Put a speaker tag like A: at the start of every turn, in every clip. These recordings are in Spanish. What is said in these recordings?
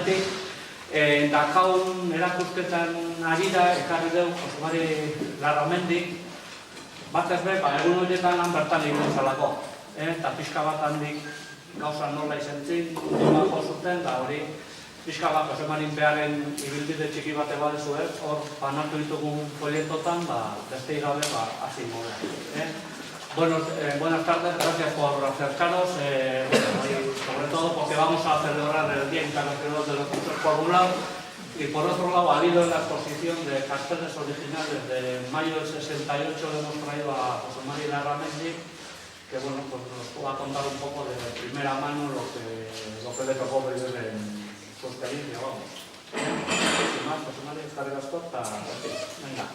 A: hemendik, dakaun erakusketan ari da, ekarri dugu Jose Mari Larramendik, bat ez be, egun horietan han bertan egin zalako, eta pixka bat handik gauza nola izentzin, jo zuten, da hori, pixka bat Jose Marin Bearen ibilbide txiki bate badezu, hor banatu ditugun folietotan, beste igabe, hasi modea. Buenas tardes, gracias por acercaros, sobre todo porque vamos a celebrar el Día Internacional de los Cursos por un lado, y por otro lado ha habido en la exposición de carteles originales de mayo del 68, le hemos traído a Jose Mari Larramendi, que bueno, pues nos pueda contar un poco de primera mano lo que le tocó vivir en su experiencia, vamos. Sin más, Jose Mari, cargas cortas, venga.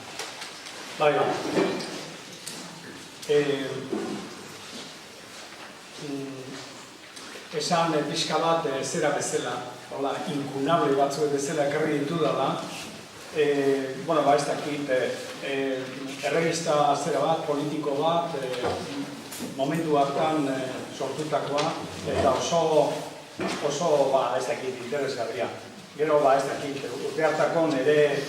B: Bai, esan pixka bat zera bezala, inkunable batzuek bezala ekarri ditu dela, ez dakit, errevista zera bat, politiko bat, momentu hartan sortutakoa, eta oso, ez dakit, interesgarria. Gero, ez dakit, urte hartako nire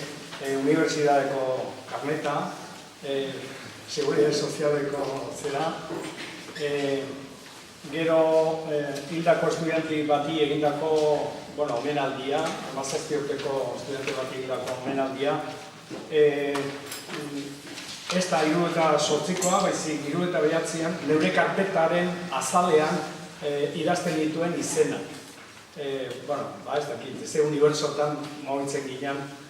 B: unibertsitateko karneta, Seguridade Sozialeko zera. Gero, hildako estudianti bati egindako omenaldia, 17 urteko estudiante bati egindako omenaldia. Ez da 78koa, baizik 79an, neure karpetaren azalean idazten dituen izenak. Ez dakit, ze unibertsotan mugitzen ginen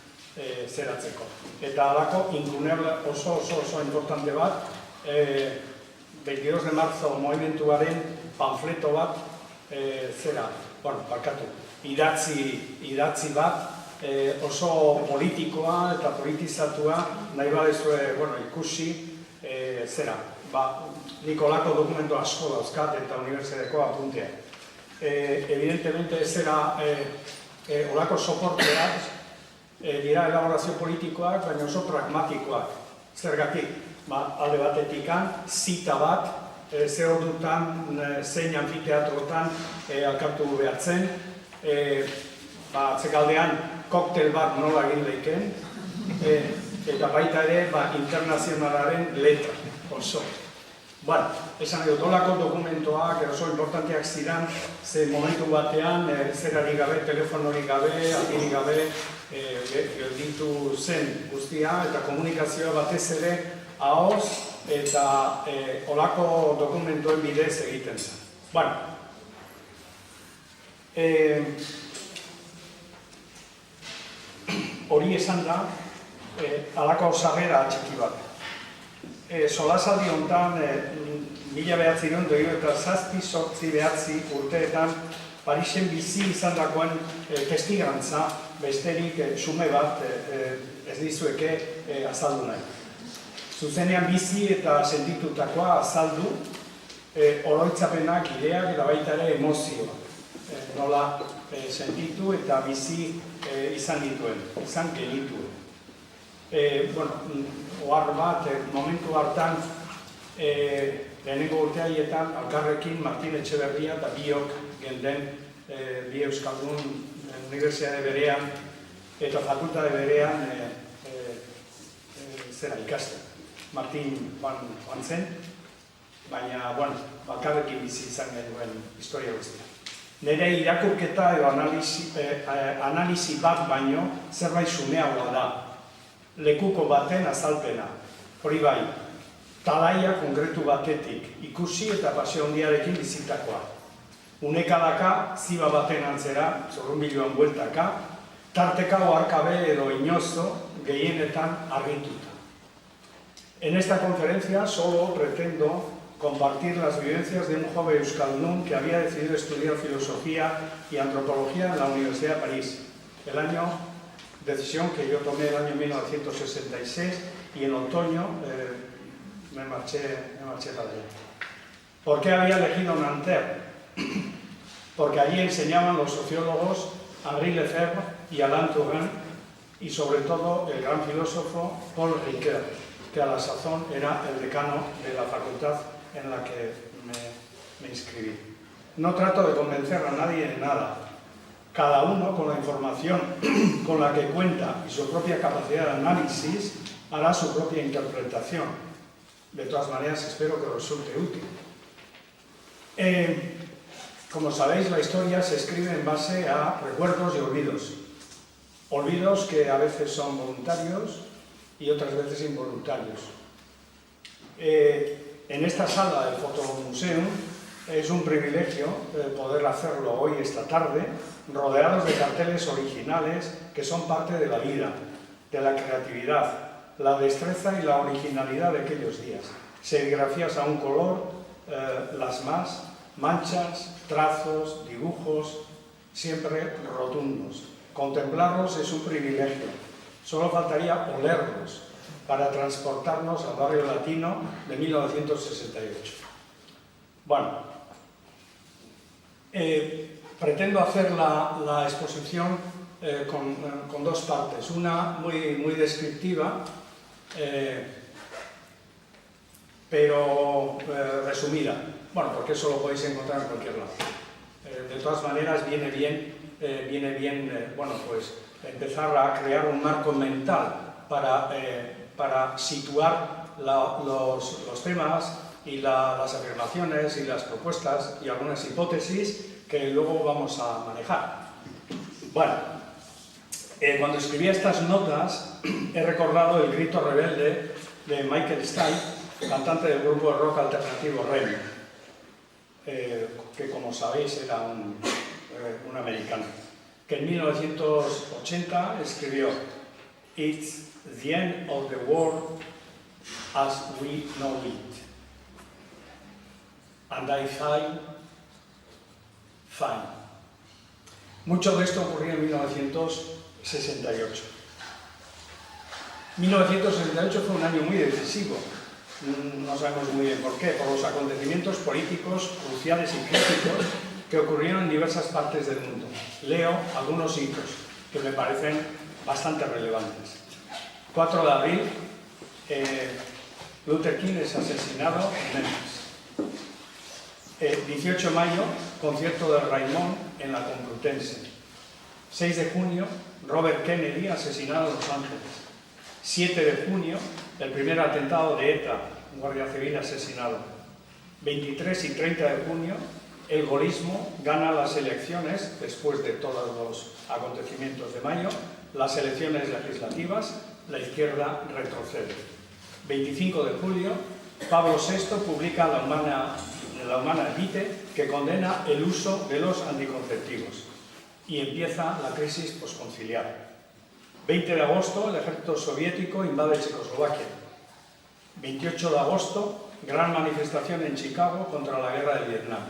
B: zeratzeko. Eta alako inkunable oso importante bat, 22 de marzo movimentuaren panfleto bat, idatzi bat, oso politikoa eta politizatua, nahi badezue ikusi, nik olako dokumentu asko dauzkat eta unibertsitateko apuntea. Evidentemente olako soporteak, dira elaborazio politikoak, baina oso pragmatikoak. Zergatik, alde batetikan, zita bat, ze ordutan, zein anfiteatrotan alkartu behartzen, atzekaldean koktel bat nola egin leiken, eta baita ere internazionalaren letra, oso. Esan edo, dolako dokumentoak oso importanteak ziren, ze momentu batean, zerarik gabe, telefonorik gabe, agirik gabe, gelditu zen guztia, eta komunikazioa batez ere ahoz eta olako dokumentuen bidez egiten zen. Hori esan da, alako sarrera txiki bat. Solasaldi honetan, 1907-1908 urteetan, Parisen bizi izan dagoen testigantza besterik sume bat ez dizueke azaldu nahi. Zuzenean bizi eta sentitutakoa azaldu, oroitzapenak, ideak eta baita ere emozioa. Nola sentitu eta bizi izan genituen. Ohar bat, momentu hartan, lehenengo urteaietan, alkarrekin Martin Etxeberria eta biok genden, bi euskaldun unibertsitate berean eta fakultate berean ikasten. Martin joan zen, baina, alkarrekin bizi izan genuen historia guztia. Nire irakurketa edo analisi bat baino zerbait xumeagoa da. Lekuko baten azalpena. Hori bai, talaia konkretu batetik ikusi eta paseo handiarekin bizitakoa. Unekalaka, ziba baten antzera, zorrunbiluan bueltaka, tarteka oarkabe edo inozo gehienetan argituta. En esta conferencia solo pretendo compartir las vivencias de un joven euskaldun que había decidido estudiar filosofía y antropología en la Universidad de París. Decisión que yo tomé el año 1966 y en otoño me marché para allá. ¿Por qué había elegido Nanterre? Porque allí enseñaban los sociólogos Henri Lefebvre y Alain Touraine y sobre todo el gran filósofo Paul Ricoeur, que a la sazón era el decano de la facultad en la que me inscribí. No trato de convencer a nadie de nada. cada uno con la información con la que cuenta y su propia capacidad de análisis hará su propia interpretación. De todas maneras, espero que resulte útil. Como sabéis, la historia se escribe en base a recuerdos y olvidos. Olvidos que a veces son voluntarios y otras veces involuntarios. En esta sala del Fotomuseum es un privilegio poder hacerlo hoy, esta tarde, rodeados de carteles originales que son parte de la vida, de la creatividad, la destreza y la originalidad de aquellos días. Serigrafías a un color, las manchas, trazos, dibujos, siempre rotundos. Contemplarlos es un privilegio. Solo faltaría olerlos para transportarnos al barrio latino de 1968. Bueno, pretendo hacer la exposición con dos partes. Una muy descriptiva, pero resumida. Bueno, porque eso lo podéis encontrar en cualquier lado. De todas maneras, viene bien, bueno, pues empezar a crear un marco mental para situar los temas y las afirmaciones y las propuestas y algunas hipótesis que luego vamos a manejar. Bueno, cuando escribí estas notas he recordado el grito rebelde de Michael Stipe, cantante del grupo de rock alternativo REM, que como sabéis era un americano, que en 1980 escribió "It's the end of the world as we know it, and I feel fine". Mucho de esto ocurrió en 1968. 1968 fue un año muy decisivo. No sabemos muy bien por qué, por los acontecimientos políticos cruciales y críticos que ocurrieron en diversas partes del mundo. Leo algunos hitos que me parecen bastante relevantes. 4 de abril, Luther King es asesinado en Memphis. 18 de mayo, concierto de Raimón en la Complutense. 6 de junio, Robert Kennedy asesinado en Los Ángeles. 7 de junio, el primer atentado de ETA, un guardia civil asesinado. 23 y 30 de junio, el gaullismo gana las elecciones, después de todos los acontecimientos de mayo, las elecciones legislativas, la izquierda retrocede. 25 de julio, Pablo VI publica La Humana Vitae, que condena el uso de los anticonceptivos, y empieza la crisis posconciliar. 20 de agosto, el ejército soviético invade Checoslovaquia. 28 de agosto, gran manifestación en Chicago contra la guerra del Vietnam.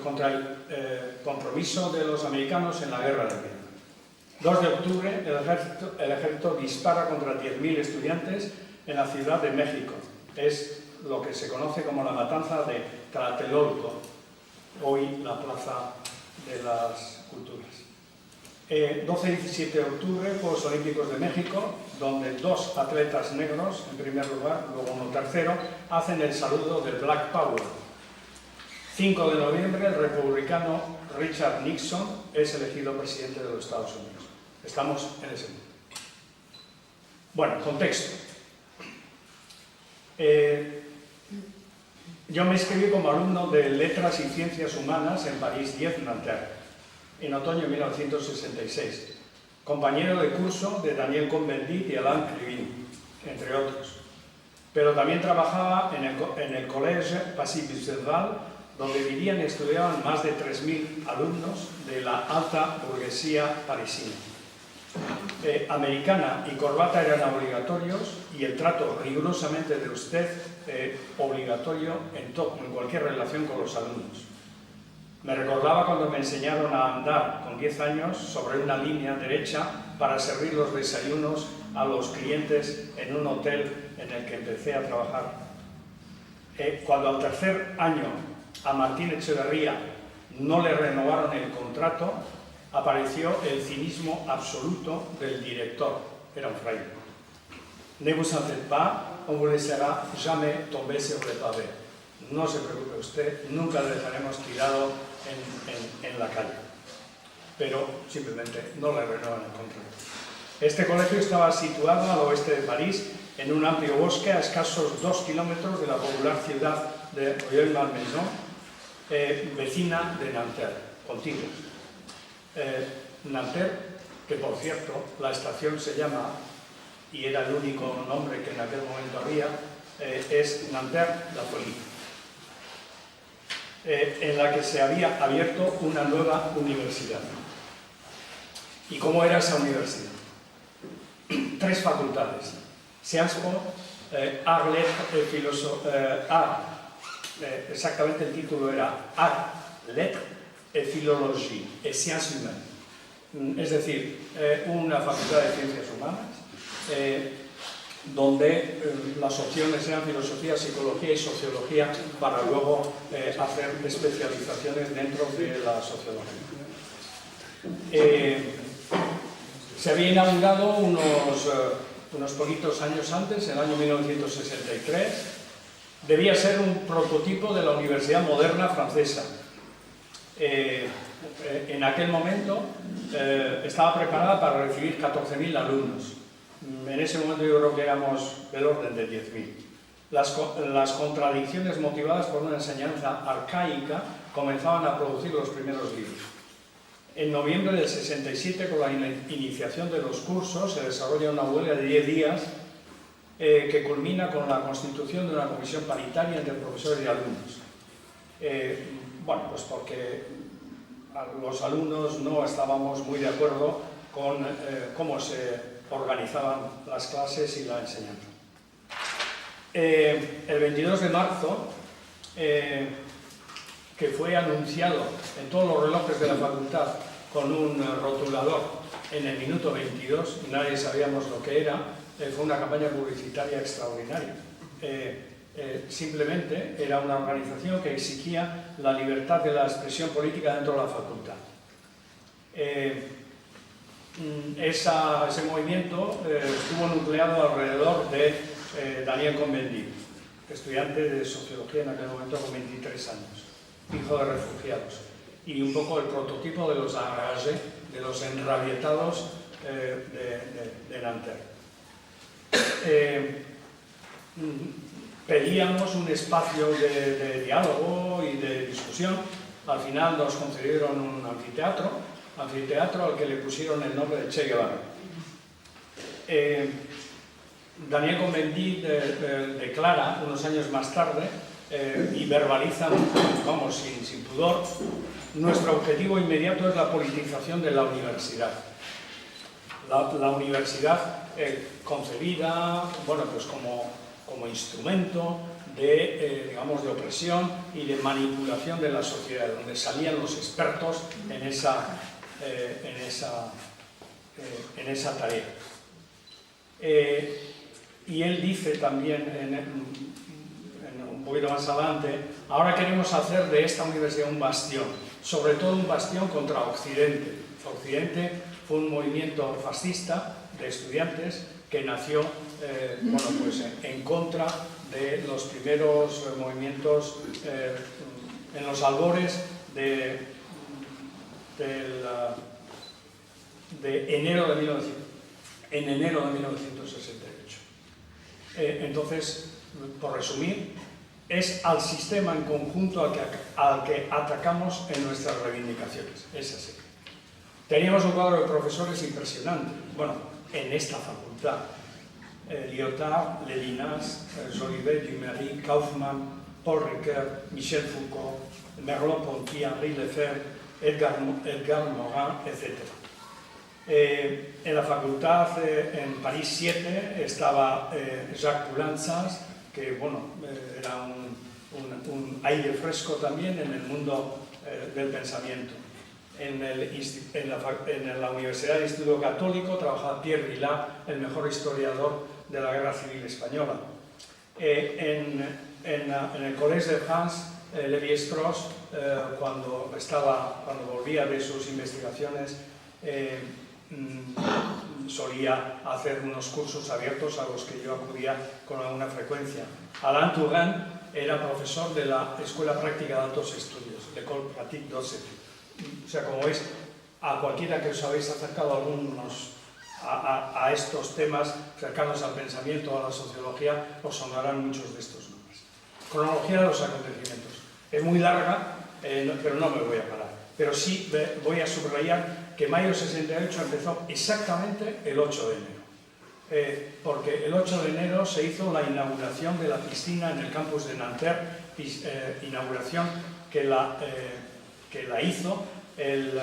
B: Contra el compromiso de los americanos en la guerra del Vietnam. 2 de octubre, el ejército dispara contra 10.000 estudiantes en la Ciudad de México. Es lo que se conoce como la matanza de Tlatelolco, hoy la Plaza de las Culturas. 12 y 17 de octubre, Juegos Olímpicos de México, donde 2 atletas negros, en primer lugar, luego uno tercero, hacen el saludo del Black Power. 5 de noviembre, el republicano Richard Nixon es elegido presidente de los Estados Unidos. Estamos en ese momento. Bueno, contexto. Yo me inscribí como alumno de Letras y Ciencias Humanas en París 10, Nanterre, en otoño de 1966, compañero de curso de Daniel Cohn-Bendit y Alain Krivine, entre otros. Pero también trabajaba en el Collège Passy-Bucerval, donde vivían y estudiaban más de 3.000 alumnos de la alta burguesía parisina. Americana y corbata eran obligatorios y el trato rigurosamente de usted obligatorio en cualquier relación con los alumnos. Me recordaba cuando me enseñaron a andar con 10 años sobre una línea derecha para servir los desayunos a los clientes en un hotel en el que empecé a trabajar. Cuando al tercer año a Martín Echeverría no le renovaron el contrato, apareció el cinismo absoluto del director, era un fraile. Ne vous en faites pas, on vous laissera jamais tomber sur le pavé. no se preocupe usted, nunca le dejaremos tirado en la calle. Pero simplemente no le renuevan el contrato. Este colegio estaba situado al oeste de París, en un amplio bosque a escasos 2 kilómetros de la popular ciudad de Rueil-Malmaison, vecina de Nanterre, contigua. Nanterre, que por cierto, la estación se llama, y era el único nombre que en aquel momento había, es Nanterre-la-Folie, en la que se había abierto una nueva universidad. ¿Y cómo era esa universidad? 3 facultades: Sciences Po, Arts, Lettres, Filosofía, exactamente el título era Arts, Lettres et Philologie, et Sciences Humaines, es decir, una facultad de ciencias humanas, donde las opciones eran filosofía, psicología y sociología, para luego hacer especializaciones dentro de la sociología. Se había inaugurado unos poquitos años antes, en el año 1963. Debía ser un prototipo de la universidad moderna francesa. En aquel momento estaba preparada para recibir 14.000 alumnos. En ese momento yo creo que éramos del orden de 10.000. Las contradicciones motivadas por una enseñanza arcaica comenzaban a producir los primeros libros. En noviembre del 67, con la iniciación de los cursos, se desarrolla una huelga de 10 días que culmina con la constitución de una comisión paritaria entre profesores y alumnos. Bueno, pues porque los alumnos no estábamos muy de acuerdo con cómo se organizaban las clases y la enseñanza. El 22 de marzo, que fue anunciado en todos los relojes de la facultad con un rotulador en el minuto 22, y nadie sabíamos lo que era, fue una campaña publicitaria extraordinaria. Simplemente era una organización que exigía la libertad de la expresión política dentro de la facultad. Ese movimiento estuvo nucleado alrededor de Daniel Cohn-Bendit, estudiante de sociología en aquel momento con 23 años, hijo de refugiados, y un poco el prototipo de los enragés, de los enrabietados de Nanterre. Pedíamos un espacio de diálogo y de discusión. Al final nos concedieron un anfiteatro al que le pusieron el nombre de Che Guevara. Daniel Cohn-Bendit declara unos años más tarde y verbaliza, vamos, sin pudor: nuestro objetivo inmediato es la politización de la universidad. La universidad concebida, bueno, pues como instrumento de, digamos, de opresión y de manipulación de la sociedad, donde salían los expertos en esa tarea. Y él dice también, un poquito más adelante: ahora queremos hacer de esta universidad un bastión, sobre todo un bastión contra Occidente. Occidente fue un movimiento fascista de estudiantes que nació bueno, pues en contra de los primeros movimientos en los albores de enero de 1968. Entonces, por resumir, es al sistema en conjunto al que atacamos en nuestras reivindicaciones. Es así. Teníamos un cuadro de profesores impresionante, bueno, en esta facultad. Lyotard, Lévinas, Jolivet, Duméry, Kaufmann, Paul Ricoeur, Michel Foucault, Merleau-Ponty, Henri Lefebvre, Edgar Morin, etc. En la facultad, en París 7, estaba Jacques Poulantzas, que bueno, era un aire fresco también en el mundo del pensamiento. En la Universidad del Instituto Católico trabajaba Pierre Vilar, el mejor historiador de la Guerra Civil Española. En el Collège de France, Lévi-Strauss, cuando volvía de sus investigaciones, solía hacer unos cursos abiertos a los que yo acudía con alguna frecuencia. Alain Touraine era profesor de la Escuela Práctica de Altos Estudios, l'École Pratique d'Hautes Études. O sea, como veis, a cualquiera que os habéis acercado a estos temas cercanos al pensamiento, a la sociología, os sonarán muchos de estos nombres. Cronología de los acontecimientos. Es muy larga, pero no me voy a parar. Pero sí voy a subrayar que mayo 68 empezó exactamente el 8 de enero. Porque el 8 de enero se hizo la inauguración de la piscina en el campus de Nanterre, inauguración que la hizo el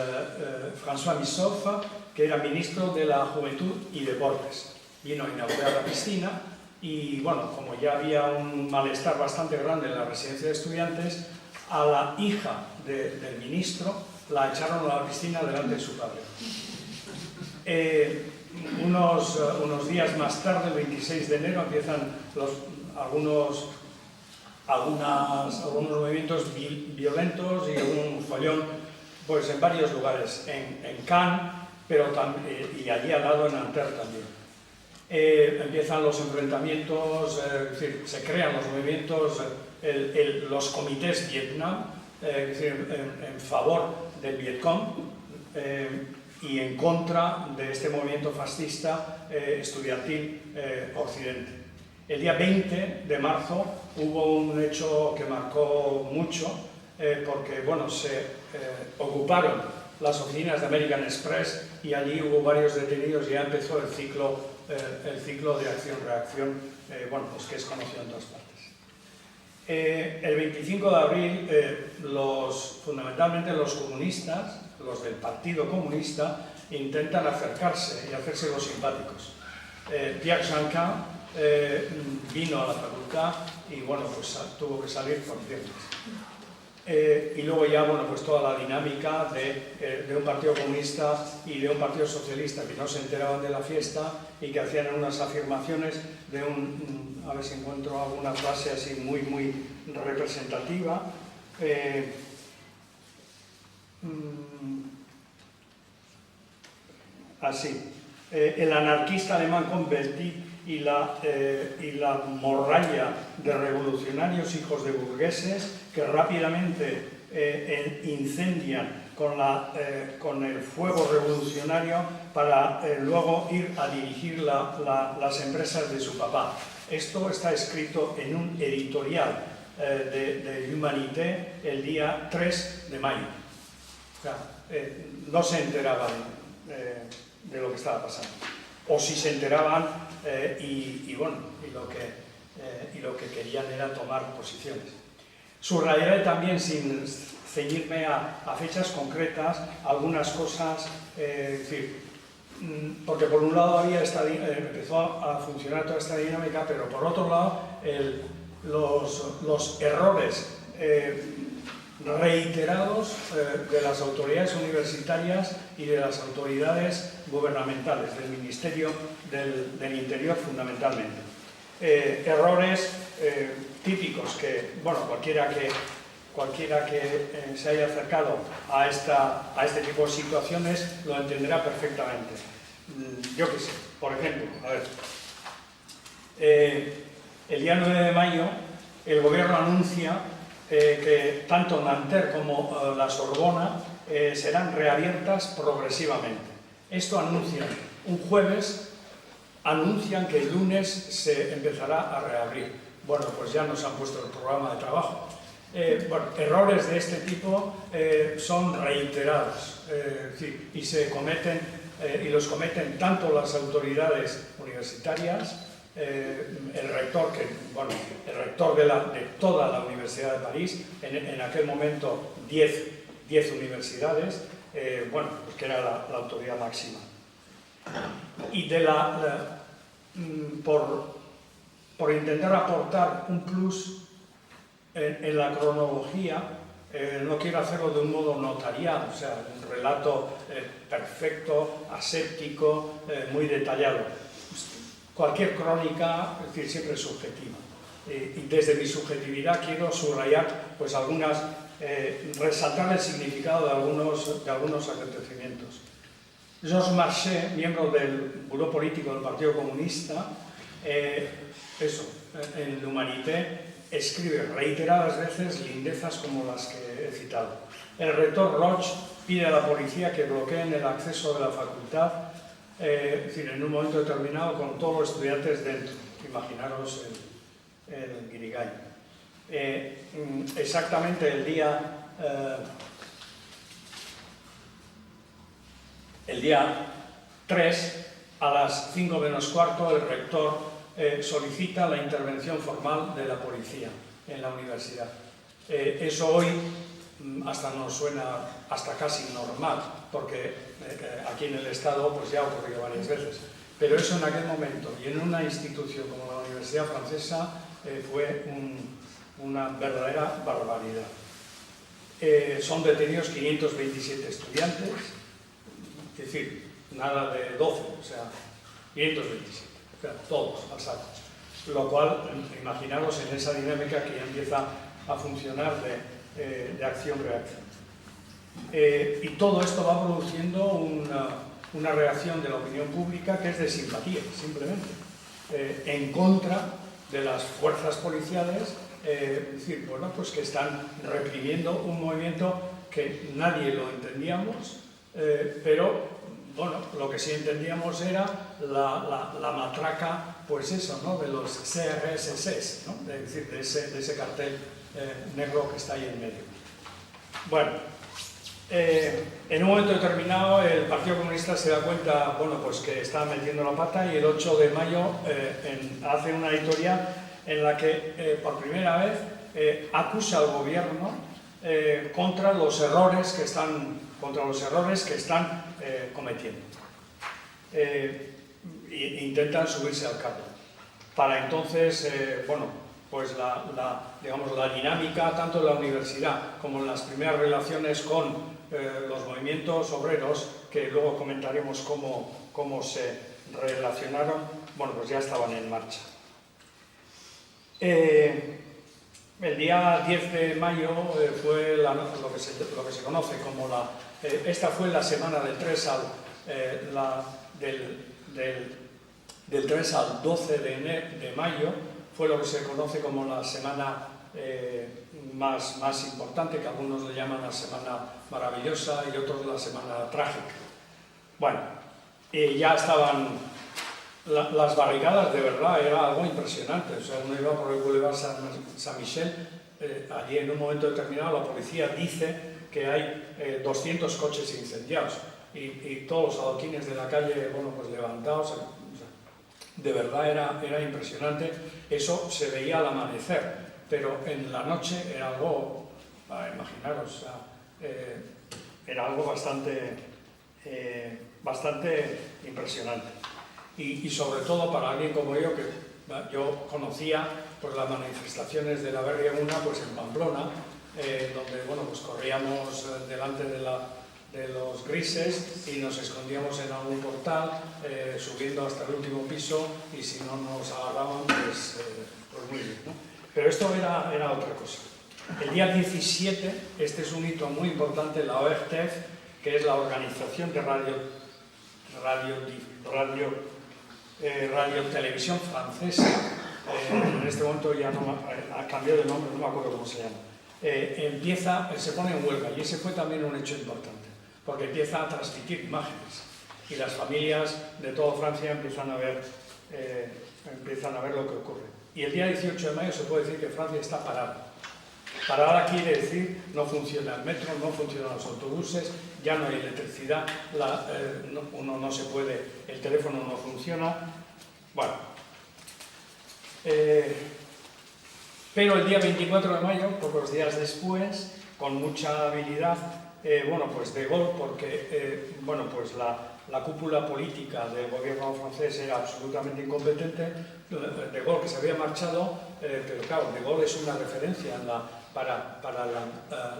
B: François Missoff, que era ministro de la Juventud y Deportes. Vino a inaugurar la piscina y, bueno, como ya había un malestar bastante grande en la residencia de estudiantes, a la hija del ministro la echaron a la piscina delante de su padre. Unos días más tarde, el 26 de enero, empiezan algunos movimientos violentos y un follón pues, en varios lugares, en Cannes, y allí al lado en Nanterre también. Empiezan los enfrentamientos, es decir, se crean los movimientos, los comités Vietnam, es decir, en favor del Vietcong, y en contra de este movimiento fascista estudiantil occidente. El día 20 de marzo hubo un hecho que marcó mucho, porque bueno, se ocuparon las oficinas de American Express y allí hubo varios detenidos y ya empezó el ciclo de acción-reacción, bueno, pues que es conocido en todas partes. El 25 de abril, fundamentalmente los comunistas, los del Partido Comunista, intentan acercarse y hacerse los simpáticos. Pierre Janquin vino a la facultad y bueno, pues tuvo que salir por ciertas. Y luego ya, bueno, pues toda la dinámica de un partido comunista y de un partido socialista que no se enteraban de la fiesta y que hacían unas afirmaciones de a ver si encuentro alguna frase así muy, muy representativa. Así, el anarquista alemán Converti y la morralla de revolucionarios hijos de burgueses que rápidamente incendian con el fuego revolucionario para luego ir a dirigir las empresas de su papá. Esto está escrito en un editorial de Humanité el día 3 de mayo. O sea, no se enteraban de lo que estaba pasando. O si se enteraban y lo que querían era tomar posiciones. Subrayaré también, sin ceñirme a fechas concretas, algunas cosas, es decir, porque por un lado empezó a funcionar toda esta dinámica, pero por otro lado los errores reiterados de las autoridades universitarias y de las autoridades gubernamentales, del Ministerio del Interior fundamentalmente. Errores típicos que, bueno, cualquiera que se haya acercado a este tipo de situaciones lo entenderá perfectamente. Yo qué sé, por ejemplo, a ver, el día 9 de mayo el gobierno anuncia que tanto Nanterre como la Sorbona serán reabiertas progresivamente. Esto anuncian un jueves, anuncian que el lunes se empezará a reabrir. Bueno, pues ya nos han puesto el programa de trabajo. Bueno, errores de este tipo son reiterados y los cometen tanto las autoridades universitarias, el rector de toda la Universidad de París, en aquel momento 10 universidades, bueno, pues que era la autoridad máxima. Y por intentar aportar un plus en la cronología, no quiero hacerlo de un modo notarial, o sea, un relato perfecto, aséptico, muy detallado. Cualquier crónica, es decir, siempre es subjetiva. Y desde mi subjetividad quiero subrayar, pues, resaltar el significado de algunos acontecimientos. Georges Marchais, miembro del Buró Político del Partido Comunista, en Humanité, escribe reiteradas veces lindezas como las que he citado. El rector Roig pide a la policía que bloqueen el acceso de la facultad, es decir, en un momento determinado con todos los estudiantes dentro. Imaginaros el guirigay. Exactamente el día 3, a las 5 menos cuarto, el rector solicita la intervención formal de la policía en la universidad. Eso hoy hasta nos suena hasta casi normal, porque aquí en el Estado pues ya ha ocurrido varias veces. Pero eso en aquel momento y en una institución como la Universidad Francesa fue una verdadera barbaridad. Son detenidos 527 estudiantes, es decir, nada de 12, o sea, 527, o sea, todos al saco. Lo cual, imaginaros en esa dinámica que ya empieza a funcionar de acción-reacción. Y todo esto va produciendo una reacción de la opinión pública que es de simpatía, simplemente, en contra de las fuerzas policiales, es decir, bueno, pues que están reprimiendo un movimiento que nadie lo entendíamos, pero bueno, lo que sí entendíamos era la matraca, pues eso, ¿no?, de los CRSS, ¿no?, es decir, de ese cartel negro que está ahí en medio. Bueno, en un momento determinado el Partido Comunista se da cuenta, bueno, pues que está metiendo la pata, y el 8 de mayo hace una editorial en la que por primera vez acusa al gobierno contra los errores que están cometiendo. Intentan subirse al carro. Para entonces, bueno, pues digamos, la dinámica tanto en la universidad como en las primeras relaciones con los movimientos obreros, que luego comentaremos cómo se relacionaron, bueno, pues ya estaban en marcha. El día 10 de mayo fue lo que se conoce como esta fue la semana del 3 al 12 de mayo, fue lo que se conoce como la semana más importante, que algunos le llaman la semana maravillosa y otros la semana trágica. Bueno, ya estaban las barricadas, de verdad, era algo impresionante. O sea, uno iba por el Boulevard Saint-Michel, allí en un momento determinado la policía dice que hay 200 coches incendiados y todos los adoquines de la calle, bueno, pues levantados. O sea, de verdad era impresionante. Eso se veía al amanecer, pero en la noche era algo, imaginaros, o sea, era algo bastante impresionante. Y sobre todo para alguien como yo, que yo conocía pues las manifestaciones de la Berria Una pues en Pamplona, donde bueno, pues corríamos delante de los grises y nos escondíamos en algún portal, subiendo hasta el último piso, y si no nos agarraban, pues muy bien, ¿no? Pero esto era otra cosa. El día 17, este es un hito muy importante, la ORTF, que es la Organización de Radio-Televisión Francesa, en este momento ya ha cambiado de nombre, no me acuerdo cómo se llama, se pone en huelga, y ese fue también un hecho importante, porque empieza a transmitir imágenes, y las familias de toda Francia empiezan a ver lo que ocurre. Y el día 18 de mayo se puede decir que Francia está parada. Parada quiere decir no funciona el metro, no funcionan los autobuses, ya no hay electricidad, uno no se puede, el teléfono no funciona. Bueno, pero el día 24 de mayo, pocos días después, con mucha habilidad, bueno, pues De Gaulle, porque bueno, pues la cúpula política del gobierno francés era absolutamente incompetente. De Gaulle, que se había marchado, pero claro, De Gaulle es una referencia para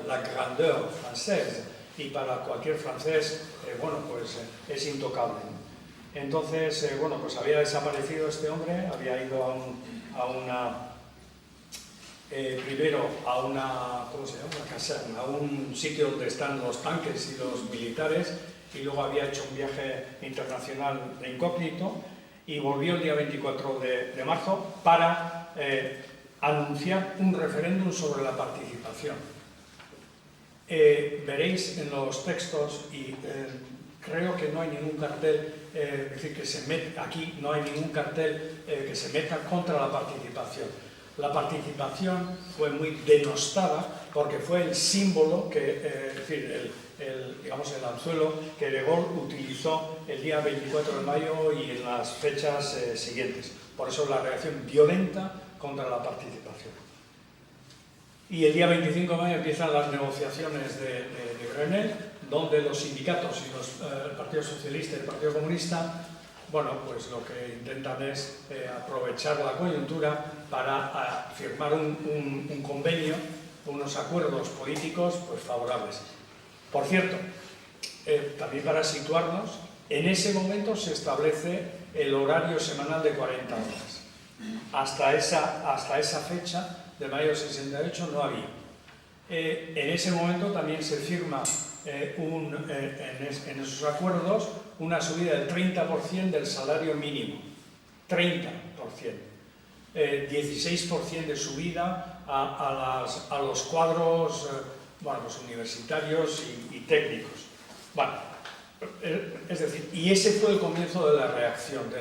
B: la grandeur francesa, y para cualquier francés, bueno, pues es intocable, ¿no? Entonces, bueno, pues había desaparecido este hombre, había ido primero a una, ¿cómo se llama?, una caserna, a un sitio donde están los tanques y los militares, y luego había hecho un viaje internacional de incógnito, y volvió el día 24 de marzo para anunciar un referéndum sobre la participación. Veréis en los textos, y creo que no hay ningún cartel, es decir, que se meta, aquí no hay ningún cartel que se meta contra la participación. La participación fue muy denostada porque fue el símbolo que, es decir, digamos, el anzuelo que De Gaulle utilizó el día 24 de mayo y en las fechas siguientes. Por eso la reacción violenta contra la participación. Y el día 25 de mayo empiezan las negociaciones de Grenelle, donde los sindicatos y el Partido Socialista y el Partido Comunista, bueno, pues lo que intentan es aprovechar la coyuntura para firmar un convenio, unos acuerdos políticos pues, favorables. Por cierto, también para situarnos, en ese momento se establece el horario semanal de 40 horas. Hasta esa fecha, de mayo del 68, no había. En ese momento también se firma en esos acuerdos una subida del 30% del salario mínimo. 30%. 16% de subida a los cuadros bueno, los universitarios y técnicos. Bueno, es decir, y ese fue el comienzo de la reacción,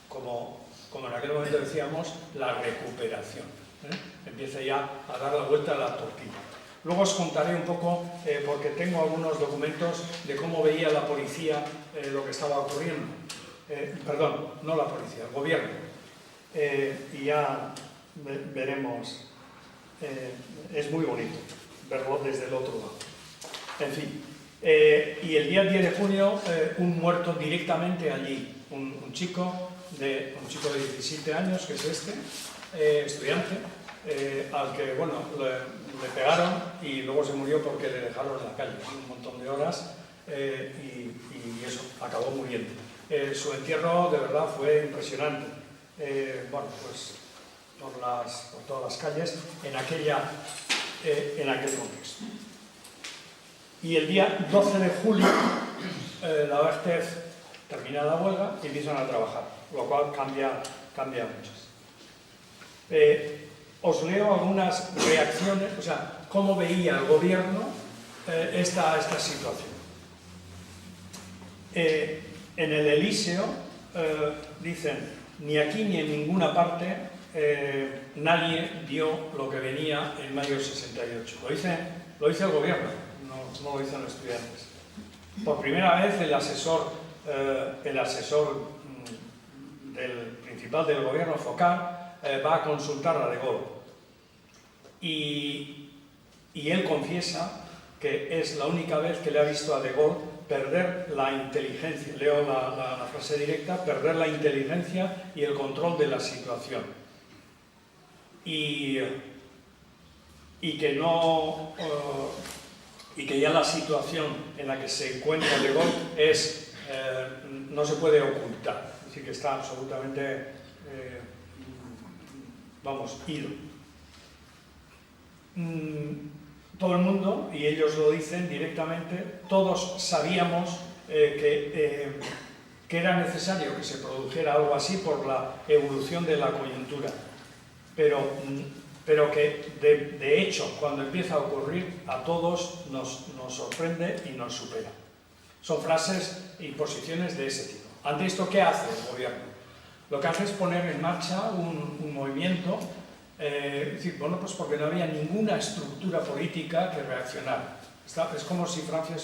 B: como en aquel momento decíamos, la recuperación. Empieza ya a dar la vuelta a la tortilla. Luego os contaré un poco, porque tengo algunos documentos de cómo veía la policía lo que estaba ocurriendo. Perdón, no la policía, el gobierno. Y ya veremos. Es muy bonito verlo desde el otro lado. En fin. Y el día 10 de junio, un muerto directamente allí. Un chico de 17 años, que es estudiante, al que, bueno, le pegaron y luego se murió porque le dejaron en la calle un montón de horas y eso, acabó muriendo. Su entierro, de verdad, fue impresionante. Bueno, pues por todas las calles en aquel contexto. Y el día 12 de julio, la OEGTEF termina la huelga y empiezan a trabajar, lo cual cambia mucho. Os leo algunas reacciones, o sea, cómo veía el gobierno esta situación. En el Elíseo dicen, ni aquí ni en ninguna parte nadie vio lo que venía en mayo del 68. Lo dice el gobierno, no lo dicen los estudiantes. Por primera vez el asesor principal del gobierno, Foccart, va a consultar a De Gaulle. Y él confiesa que es la única vez que le ha visto a De Gaulle perder la inteligencia, leo la frase directa, perder la inteligencia y el control de la situación. Y que ya la situación en la que se encuentra De Gaulle no se puede ocultar, es decir, que está absolutamente, ido. Todo el mundo, y ellos lo dicen directamente, todos sabíamos que era necesario que se produjera algo así por la evolución de la coyuntura, pero que de hecho, cuando empieza a ocurrir, a todos nos sorprende y nos supera. Son frases y posiciones de ese tipo. Ante esto, ¿qué hace el gobierno? Lo que hace es poner en marcha un movimiento, es decir, bueno, pues porque no había ninguna estructura política que reaccionara. Es como si Francia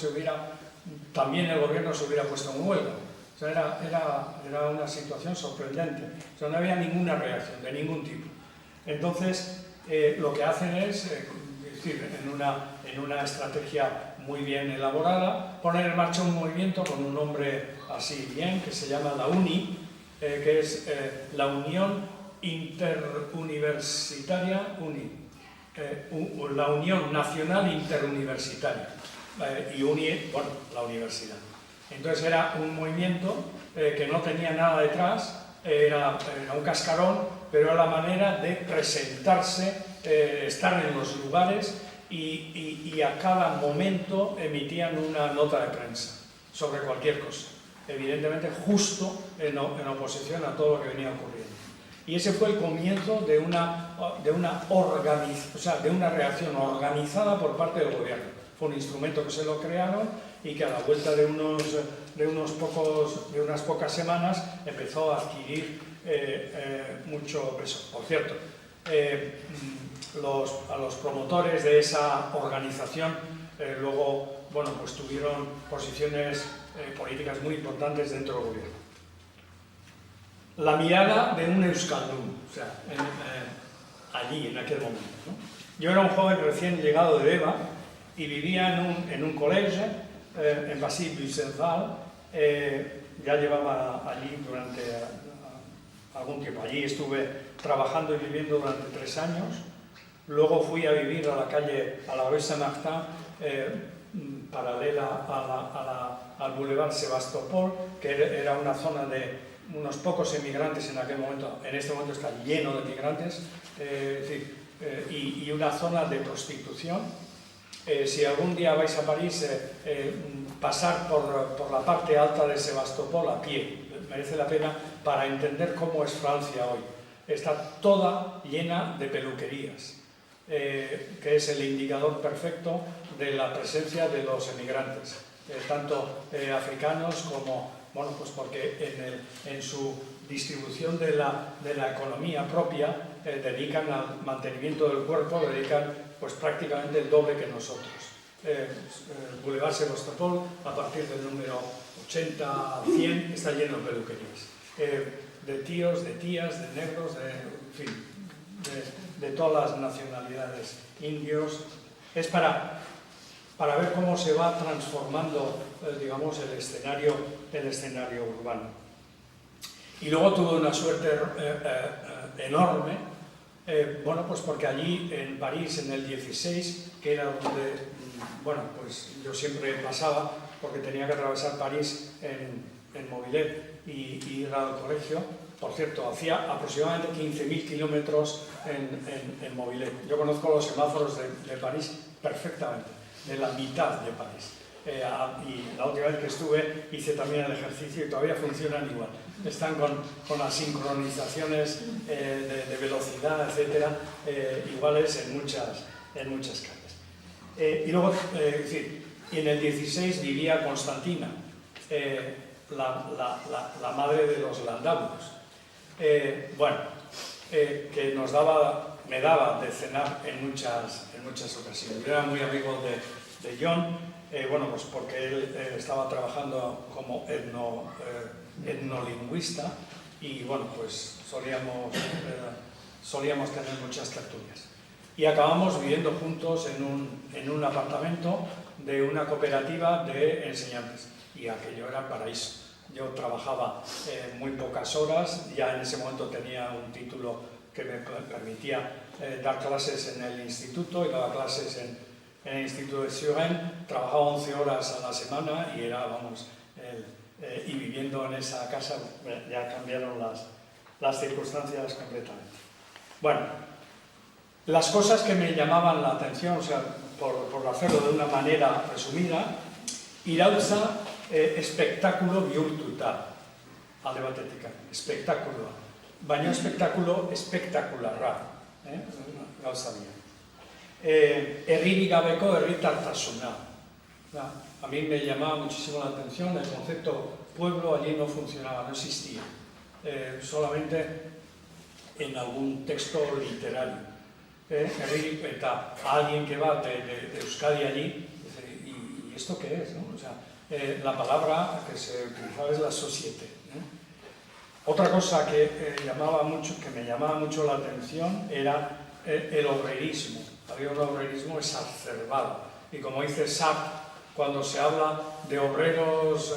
B: también el gobierno se hubiera puesto en huelga. O sea, era una situación sorprendente. O sea, no había ninguna reacción de ningún tipo. Entonces, lo que hacen es decir, en una estrategia muy bien elaborada, poner en marcha un movimiento con un nombre así bien, que se llama la UNI, que es la Unión Interuniversitaria, la Unión Nacional Interuniversitaria, y UNI, bueno, la universidad. Entonces era un movimiento que no tenía nada detrás, era un cascarón, pero era la manera de presentarse, estar en los lugares y a cada momento emitían una nota de prensa sobre cualquier cosa, evidentemente justo en oposición a todo lo que venía ocurriendo. Y ese fue el comienzo de una reacción organizada por parte del gobierno. Fue un instrumento que se lo crearon y que a la vuelta de unas pocas semanas empezó a adquirir mucho peso. Por cierto, a los promotores de esa organización luego, bueno, pues tuvieron posiciones políticas muy importantes dentro del gobierno. La mirada de un euskaldun, o sea, allí, en aquel momento, ¿no? Yo era un joven recién llegado de Deva y vivía en un colegio, en Passy-Buzenval. Ya llevaba allí durante algún tiempo. Allí estuve trabajando y viviendo durante 3 años. Luego fui a vivir a la calle, a la rue Saint-Martin, paralela al Boulevard Sebastopol, que era una zona de unos pocos emigrantes en aquel momento. En este momento está lleno de migrantes, y una zona de prostitución. Si algún día vais a París, pasar por la parte alta de Sebastopol a pie, merece la pena para entender cómo es Francia hoy. Está toda llena de peluquerías, que es el indicador perfecto de la presencia de los emigrantes, tanto africanos como, bueno, pues porque en su distribución de la economía propia dedican al mantenimiento del cuerpo, dedican pues prácticamente el doble que nosotros. Boulevard Sebastopol, a partir del número 80 100, está lleno de peluquerías. De tíos, de tías, de negros, en fin, de todas las nacionalidades, indios. Es para ver cómo se va transformando, digamos, el escenario urbano. Y luego tuve una suerte enorme, bueno, pues porque allí en París, en el 16, que era donde, bueno, pues yo siempre pasaba, porque tenía que atravesar París en mobilet y ir al colegio. Por cierto, hacía aproximadamente 15.000 kilómetros en mobilet. Yo conozco los semáforos de París perfectamente, de la mitad de París. Y la última vez que estuve hice también el ejercicio y todavía funcionan igual. Están con las sincronizaciones de velocidad, etcétera, iguales en muchas calles. Y luego, y en el 16 vivía Constantina, la madre de los Landaulos. Que me daba de cenar en muchas ocasiones. Yo era muy amigo de John, bueno, pues porque él estaba trabajando como etnolingüista y, bueno, pues solíamos tener muchas tertulias. Y acabamos viviendo juntos en un apartamento de una cooperativa de enseñantes, y aquello era paraíso. Yo trabajaba muy pocas horas, ya en ese momento tenía un título que me permitía dar clases en el instituto, y daba clases en el instituto de Suresnes, trabajaba 11 horas a la semana y era, vamos, y viviendo en esa casa ya cambiaron las circunstancias completamente. Bueno, las cosas que me llamaban la atención, o sea, por hacerlo de una manera resumida, Iraultza espektakulo bihurtuta alde batetik, espektakuloa. Baina espektakulo espektakularra, gauza bien. Herririk gabeko herritartasuna. A mí me llamaba muchísimo la atención el concepto pueblo, allí no funcionaba, no existía. Solamente en algún texto literario. Herririk, eta alguien que va de Euskadi allí, dice, ¿y esto qué es? ¿No? O sea, la palabra que se utilizaba es la société. Otra cosa que me llamaba mucho la atención era el obrerismo. Había un obrerismo exacerbado. Y como dice Sartre, cuando se habla de obreros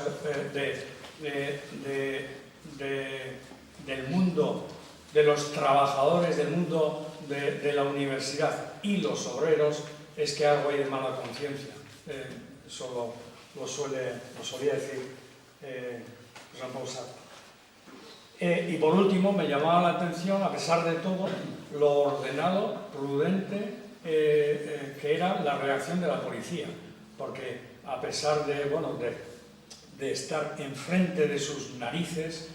B: del mundo, de los trabajadores del mundo de la universidad y los obreros, es que algo hay de mala conciencia. Eso lo solía decir Jean-Paul Sartre. Y por último, me llamaba la atención, a pesar de todo, lo ordenado, prudente, que era la reacción de la policía. Porque a pesar de estar enfrente de sus narices,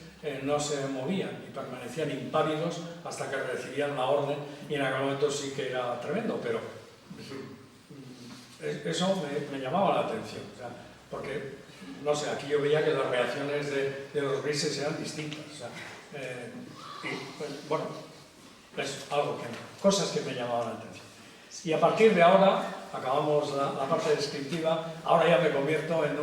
B: no se movían y permanecían impávidos hasta que recibían la orden, y en aquel momento sí que era tremendo, pero eso me llamaba la atención, o sea, porque, no sé, aquí yo veía que las reacciones de los grises eran distintas, o sea, y, pues, bueno, es algo cosas que me llamaban la atención. Y a partir de ahora, acabamos la parte descriptiva, ahora ya me convierto en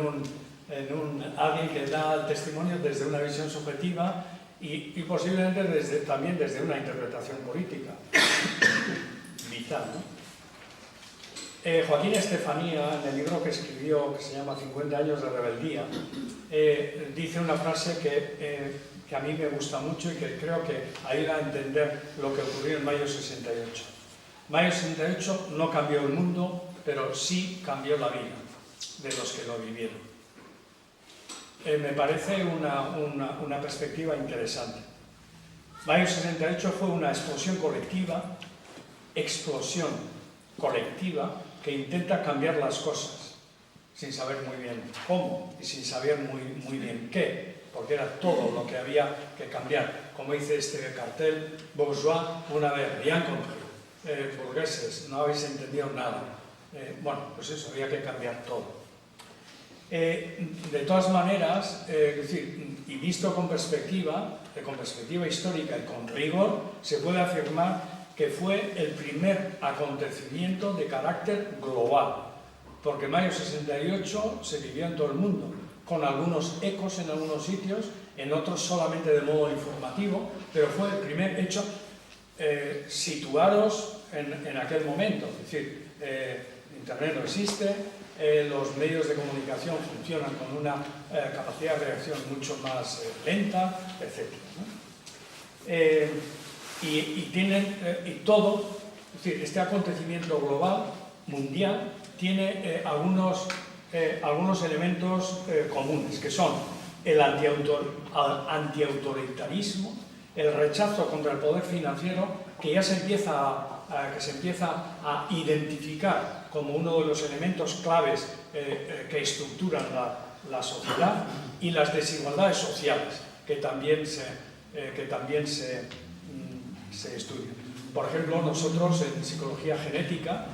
B: alguien que da el testimonio desde una visión subjetiva y posiblemente también desde una interpretación política vital, ¿no? Joaquín Estefanía, en el libro que escribió, que se llama 50 años de rebeldía, dice una frase que a mí me gusta mucho y que creo que ayuda a entender lo que ocurrió en mayo 68. Mayo 68 no cambió el mundo, pero sí cambió la vida de los que lo vivieron. Me parece una perspectiva interesante. Mayo 68 fue una explosión colectiva que intenta cambiar las cosas, sin saber muy bien cómo y sin saber muy bien qué, porque era todo lo que había que cambiar. Como dice este cartel, bourgeois, una vez, rien compris, burgueses, no habéis entendido nada. Bueno, pues eso, había que cambiar todo. De todas maneras, es decir, y visto con perspectiva histórica y con rigor, se puede afirmar que fue el primer acontecimiento de carácter global, porque mayo 68 se vivió en todo el mundo, con algunos ecos en algunos sitios, en otros solamente de modo informativo, pero fue el primer hecho situados en aquel momento. Es decir, Internet no existe, los medios de comunicación funcionan con una capacidad de reacción mucho más lenta, etc., ¿no? Y todo, es decir, este acontecimiento global, mundial, tiene algunos elementos comunes, que son el antiautoritarismo, el rechazo contra el poder financiero, que ya se empieza a identificar como uno de los elementos claves que estructuran la sociedad, y las desigualdades sociales, que también se estudian. Por ejemplo, nosotros en psicología genética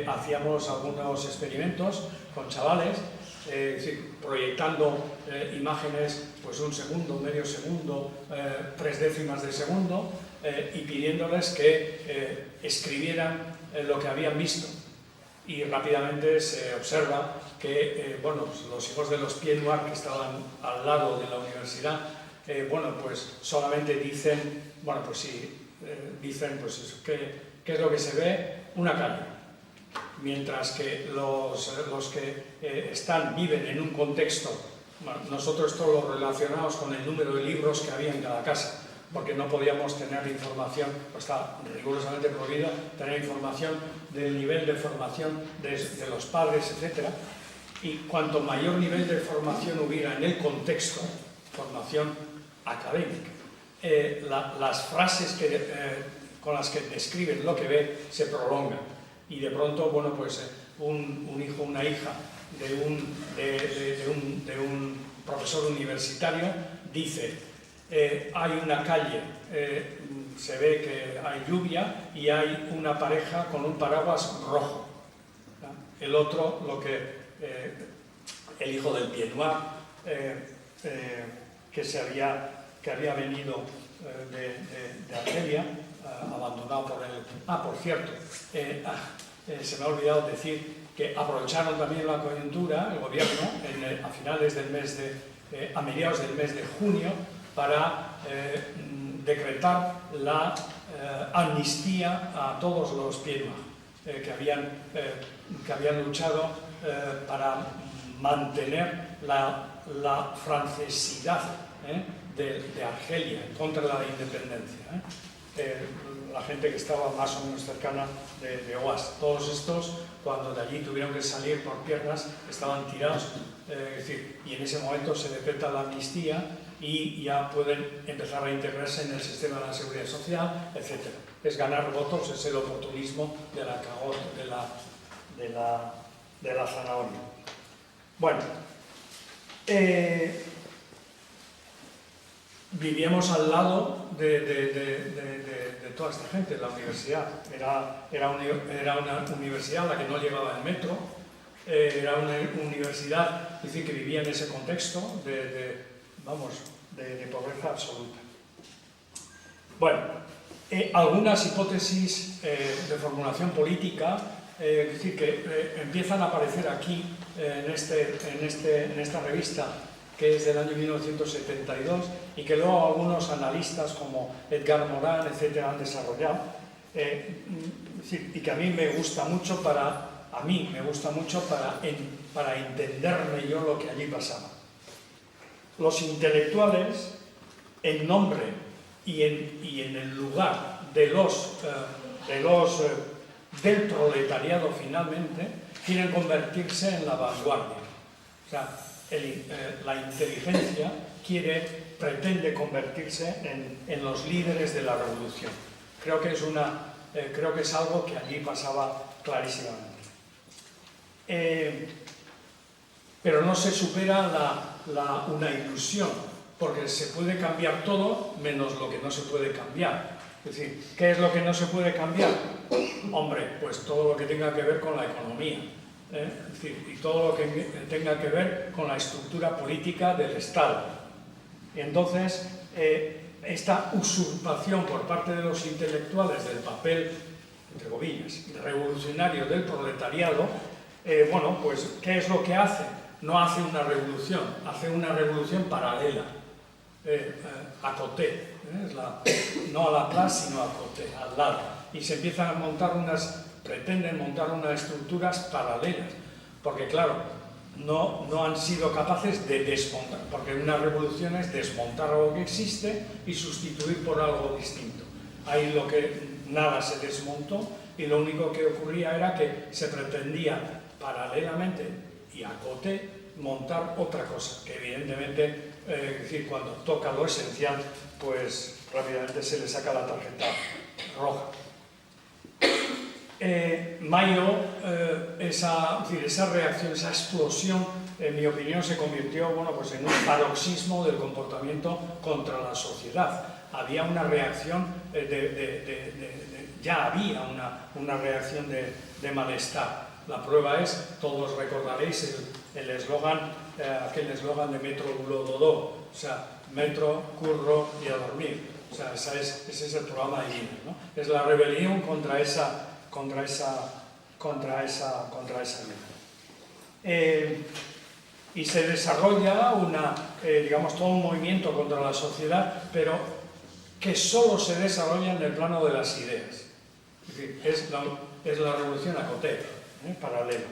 B: hacíamos algunos experimentos con chavales, es decir, proyectando imágenes, pues un segundo, medio segundo, 0,3 de segundo, y pidiéndoles que escribieran lo que habían visto. Y rápidamente se observa que bueno, los hijos de los Pieds-Noirs, que estaban al lado de la universidad, bueno, pues solamente dicen, bueno, pues sí, dicen, pues eso, ¿qué es lo que se ve? Una calle. Mientras que los que viven en un contexto, bueno, nosotros esto lo relacionamos con el número de libros que había en cada casa, porque no podíamos tener información, pues está rigurosamente prohibido tener información del nivel de formación de los padres, etc. Y cuanto mayor nivel de formación hubiera en el contexto, formación académica, las frases con las que describen lo que ve se prolongan, y de pronto, bueno, pues un hijo, una hija de un profesor universitario dice: hay una calle, se ve que hay lluvia y hay una pareja con un paraguas rojo. El otro, el hijo del Pieds-Noirs, que había venido de Argelia, abandonado por él. Por cierto, se me ha olvidado decir que aprovecharon también la coyuntura, el gobierno, a mediados del mes de junio, para decretar la amnistía a todos los Pieds-Noirs que habían luchado para mantener la francesidad de Argelia contra la independencia. La gente que estaba más o menos cercana de Oas. Todos estos, cuando de allí tuvieron que salir por piernas, estaban tirados. Es decir, y en ese momento se decreta la amnistía y ya pueden empezar a integrarse en el sistema de la seguridad social, etc. Es ganar votos, es el oportunismo de la zanahoria. Bueno, vivíamos al lado de toda esta gente, la universidad. Era una universidad a la que no llegaba el metro, era una universidad, es decir, que vivía en ese contexto de pobreza absoluta. Bueno, algunas hipótesis de formulación política, es decir, que empiezan a aparecer aquí en esta revista, que es del año 1972, y que luego algunos analistas como Edgar Morin, etcétera, han desarrollado, y que a mí me gusta mucho para entenderme yo lo que allí pasaba. Los intelectuales, en nombre y en el lugar del proletariado finalmente, quieren convertirse en la vanguardia. O sea, la inteligencia pretende convertirse en los líderes de la revolución. Creo que es algo que allí pasaba clarísimamente. Pero no se supera una ilusión, porque se puede cambiar todo menos lo que no se puede cambiar. Es decir, ¿qué es lo que no se puede cambiar? Hombre, pues todo lo que tenga que ver con la economía. Es decir, y todo lo que tenga que ver con la estructura política del Estado. Y entonces, esta usurpación por parte de los intelectuales del papel, entre comillas, revolucionario del proletariado, pues, ¿qué es lo que hace? No hace una revolución, hace una revolución paralela, a côté, no a la place, sino a côté, al lado. Y se empiezan a montar pretenden montar unas estructuras paralelas, porque claro, no han sido capaces de desmontar, porque una revolución es desmontar algo que existe y sustituir por algo distinto. Ahí nada se desmontó y lo único que ocurría era que se pretendía paralelamente y a côté montar otra cosa, que evidentemente, es decir, cuando toca lo esencial, pues rápidamente se le saca la tarjeta roja. Mayo, esa reacción, esa explosión, en mi opinión, se convirtió pues en un paroxismo del comportamiento contra la sociedad. Había una reacción ya había una reacción de malestar. La prueba es, todos recordaréis el eslogan, aquel eslogan de Metro Boulot Dodo, o sea, metro, curro y a dormir. O sea, ese es el programa de Giner, ¿no? Es la rebelión contra esa ley. Y se desarrolla todo un movimiento contra la sociedad, pero que solo se desarrolla en el plano de las ideas. Es decir, es la revolución a côté, paralela.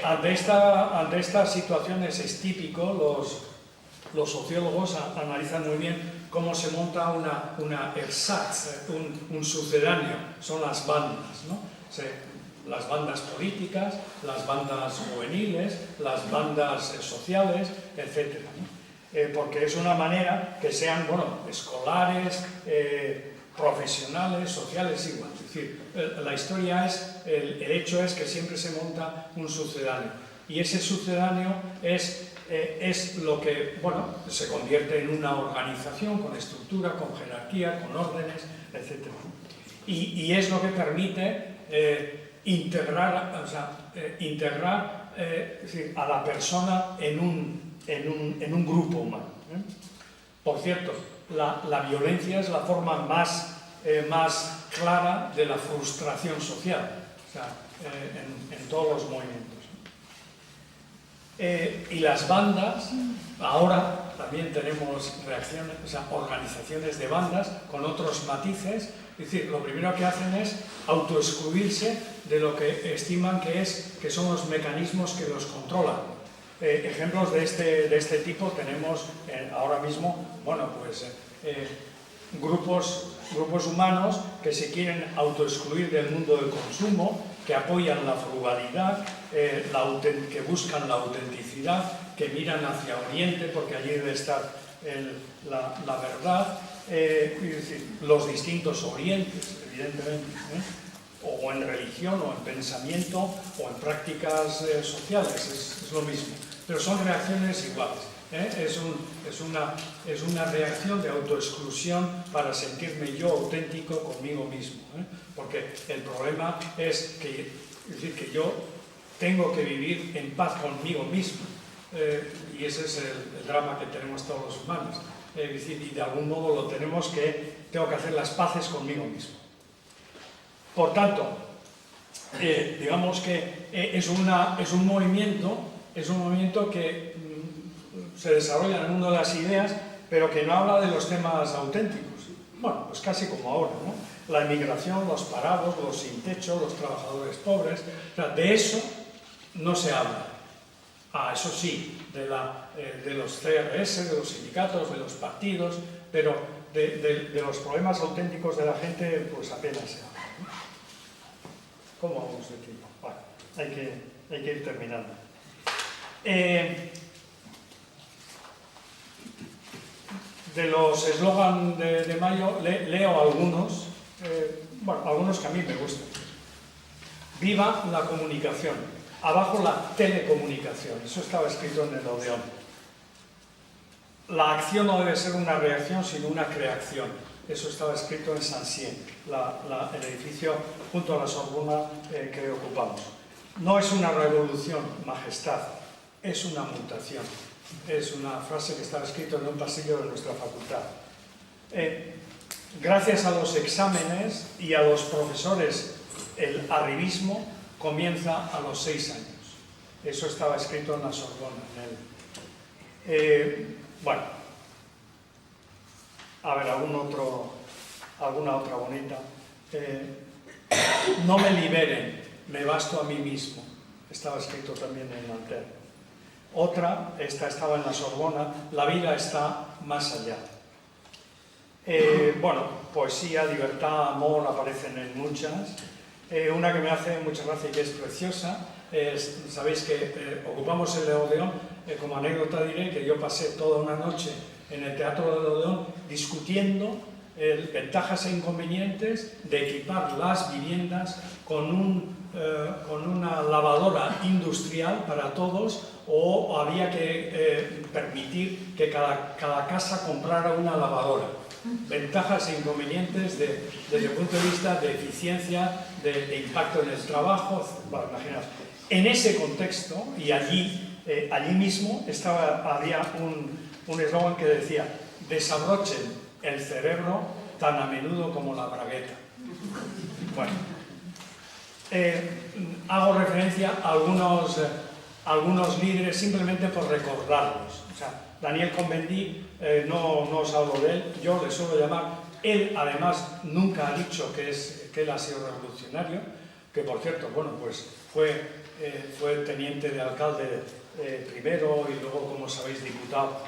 B: Ante estas situaciones es típico, los sociólogos analizan muy bien cómo se monta una ersatz, un sucedáneo, son las bandas, ¿no? Las bandas políticas, las bandas juveniles, las bandas sociales, etc., ¿no? Porque es una manera que sean, escolares, profesionales, sociales, igual. Es decir, la historia el hecho es que siempre se monta un sucedáneo. Y ese sucedáneo es lo que, se convierte en una organización con estructura, con jerarquía, con órdenes, etc. Y es lo que permite integrar es decir, a la persona en un grupo humano. Por cierto, la violencia es la forma más clara de la frustración social, o sea, en todos los movimientos. Y las bandas, ahora también tenemos organizaciones de bandas con otros matices. Es decir, lo primero que hacen es autoexcluirse de lo que estiman que son los mecanismos que los controlan. Ejemplos de este tipo tenemos ahora mismo, grupos humanos que se quieren autoexcluir del mundo del consumo, que apoyan la frugalidad, que buscan la autenticidad, que miran hacia Oriente porque allí debe estar la verdad, es decir, los distintos orientes, evidentemente, o en religión, o en pensamiento, o en prácticas sociales, es lo mismo, pero son reacciones iguales. Es una reacción de autoexclusión para sentirme yo auténtico conmigo mismo, porque el problema es decir, que yo tengo que vivir en paz conmigo mismo, y ese es el drama que tenemos todos los humanos, es decir, y de algún modo tengo que hacer las paces conmigo mismo. Por tanto, digamos que es un movimiento que se desarrolla en el mundo de las ideas, pero que no habla de los temas auténticos. Bueno, pues casi como ahora, ¿no? La inmigración, los parados, los sin techo, los trabajadores pobres, o sea, de eso no se habla. Eso sí, de los CRS, de los sindicatos, de los partidos, pero de los problemas auténticos de la gente, pues apenas se habla, ¿no? ¿Cómo vamos de tiempo? Bueno, hay que ir terminando. De los eslogan de mayo, leo algunos, algunos que a mí me gustan. Viva la comunicación, abajo la telecomunicación, eso estaba escrito en el Odeón. La acción no debe ser una reacción, sino una creación, eso estaba escrito en Saint-Cyr, el edificio junto a la Sorbona que ocupamos. No es una revolución, majestad, es una mutación. Es una frase que estaba escrita en un pasillo de nuestra facultad. Gracias a los exámenes y a los profesores, el arribismo comienza a los 6 años. Eso estaba escrito en la Sorbona. Bueno, a ver, alguna otra bonita. No me liberen, me basto a mí mismo. Estaba escrito también en Nanterre. Otra, esta estaba en la Sorbona, la vida está más allá. Poesía, libertad, amor aparecen en muchas. Una que me hace mucha gracia y que es preciosa, sabéis que ocupamos el Odeón, como anécdota diré que yo pasé toda una noche en el Teatro del Odeón discutiendo ventajas e inconvenientes de equipar las viviendas con una lavadora industrial para todos, o había que permitir que cada casa comprara una lavadora. Ventajas e inconvenientes desde el punto de vista de eficiencia, de impacto en el trabajo. Bueno, imaginaos. En ese contexto, y allí mismo, había un eslogan que decía: desabrochen el cerebro tan a menudo como la bragueta. Bueno, hago referencia a algunos líderes simplemente por recordarlos. O sea, Daniel Cohn-Bendit, no os hablo de él, yo le suelo llamar, él además nunca ha dicho que él ha sido revolucionario, que por cierto, pues fue teniente de alcalde primero y luego, como sabéis, diputado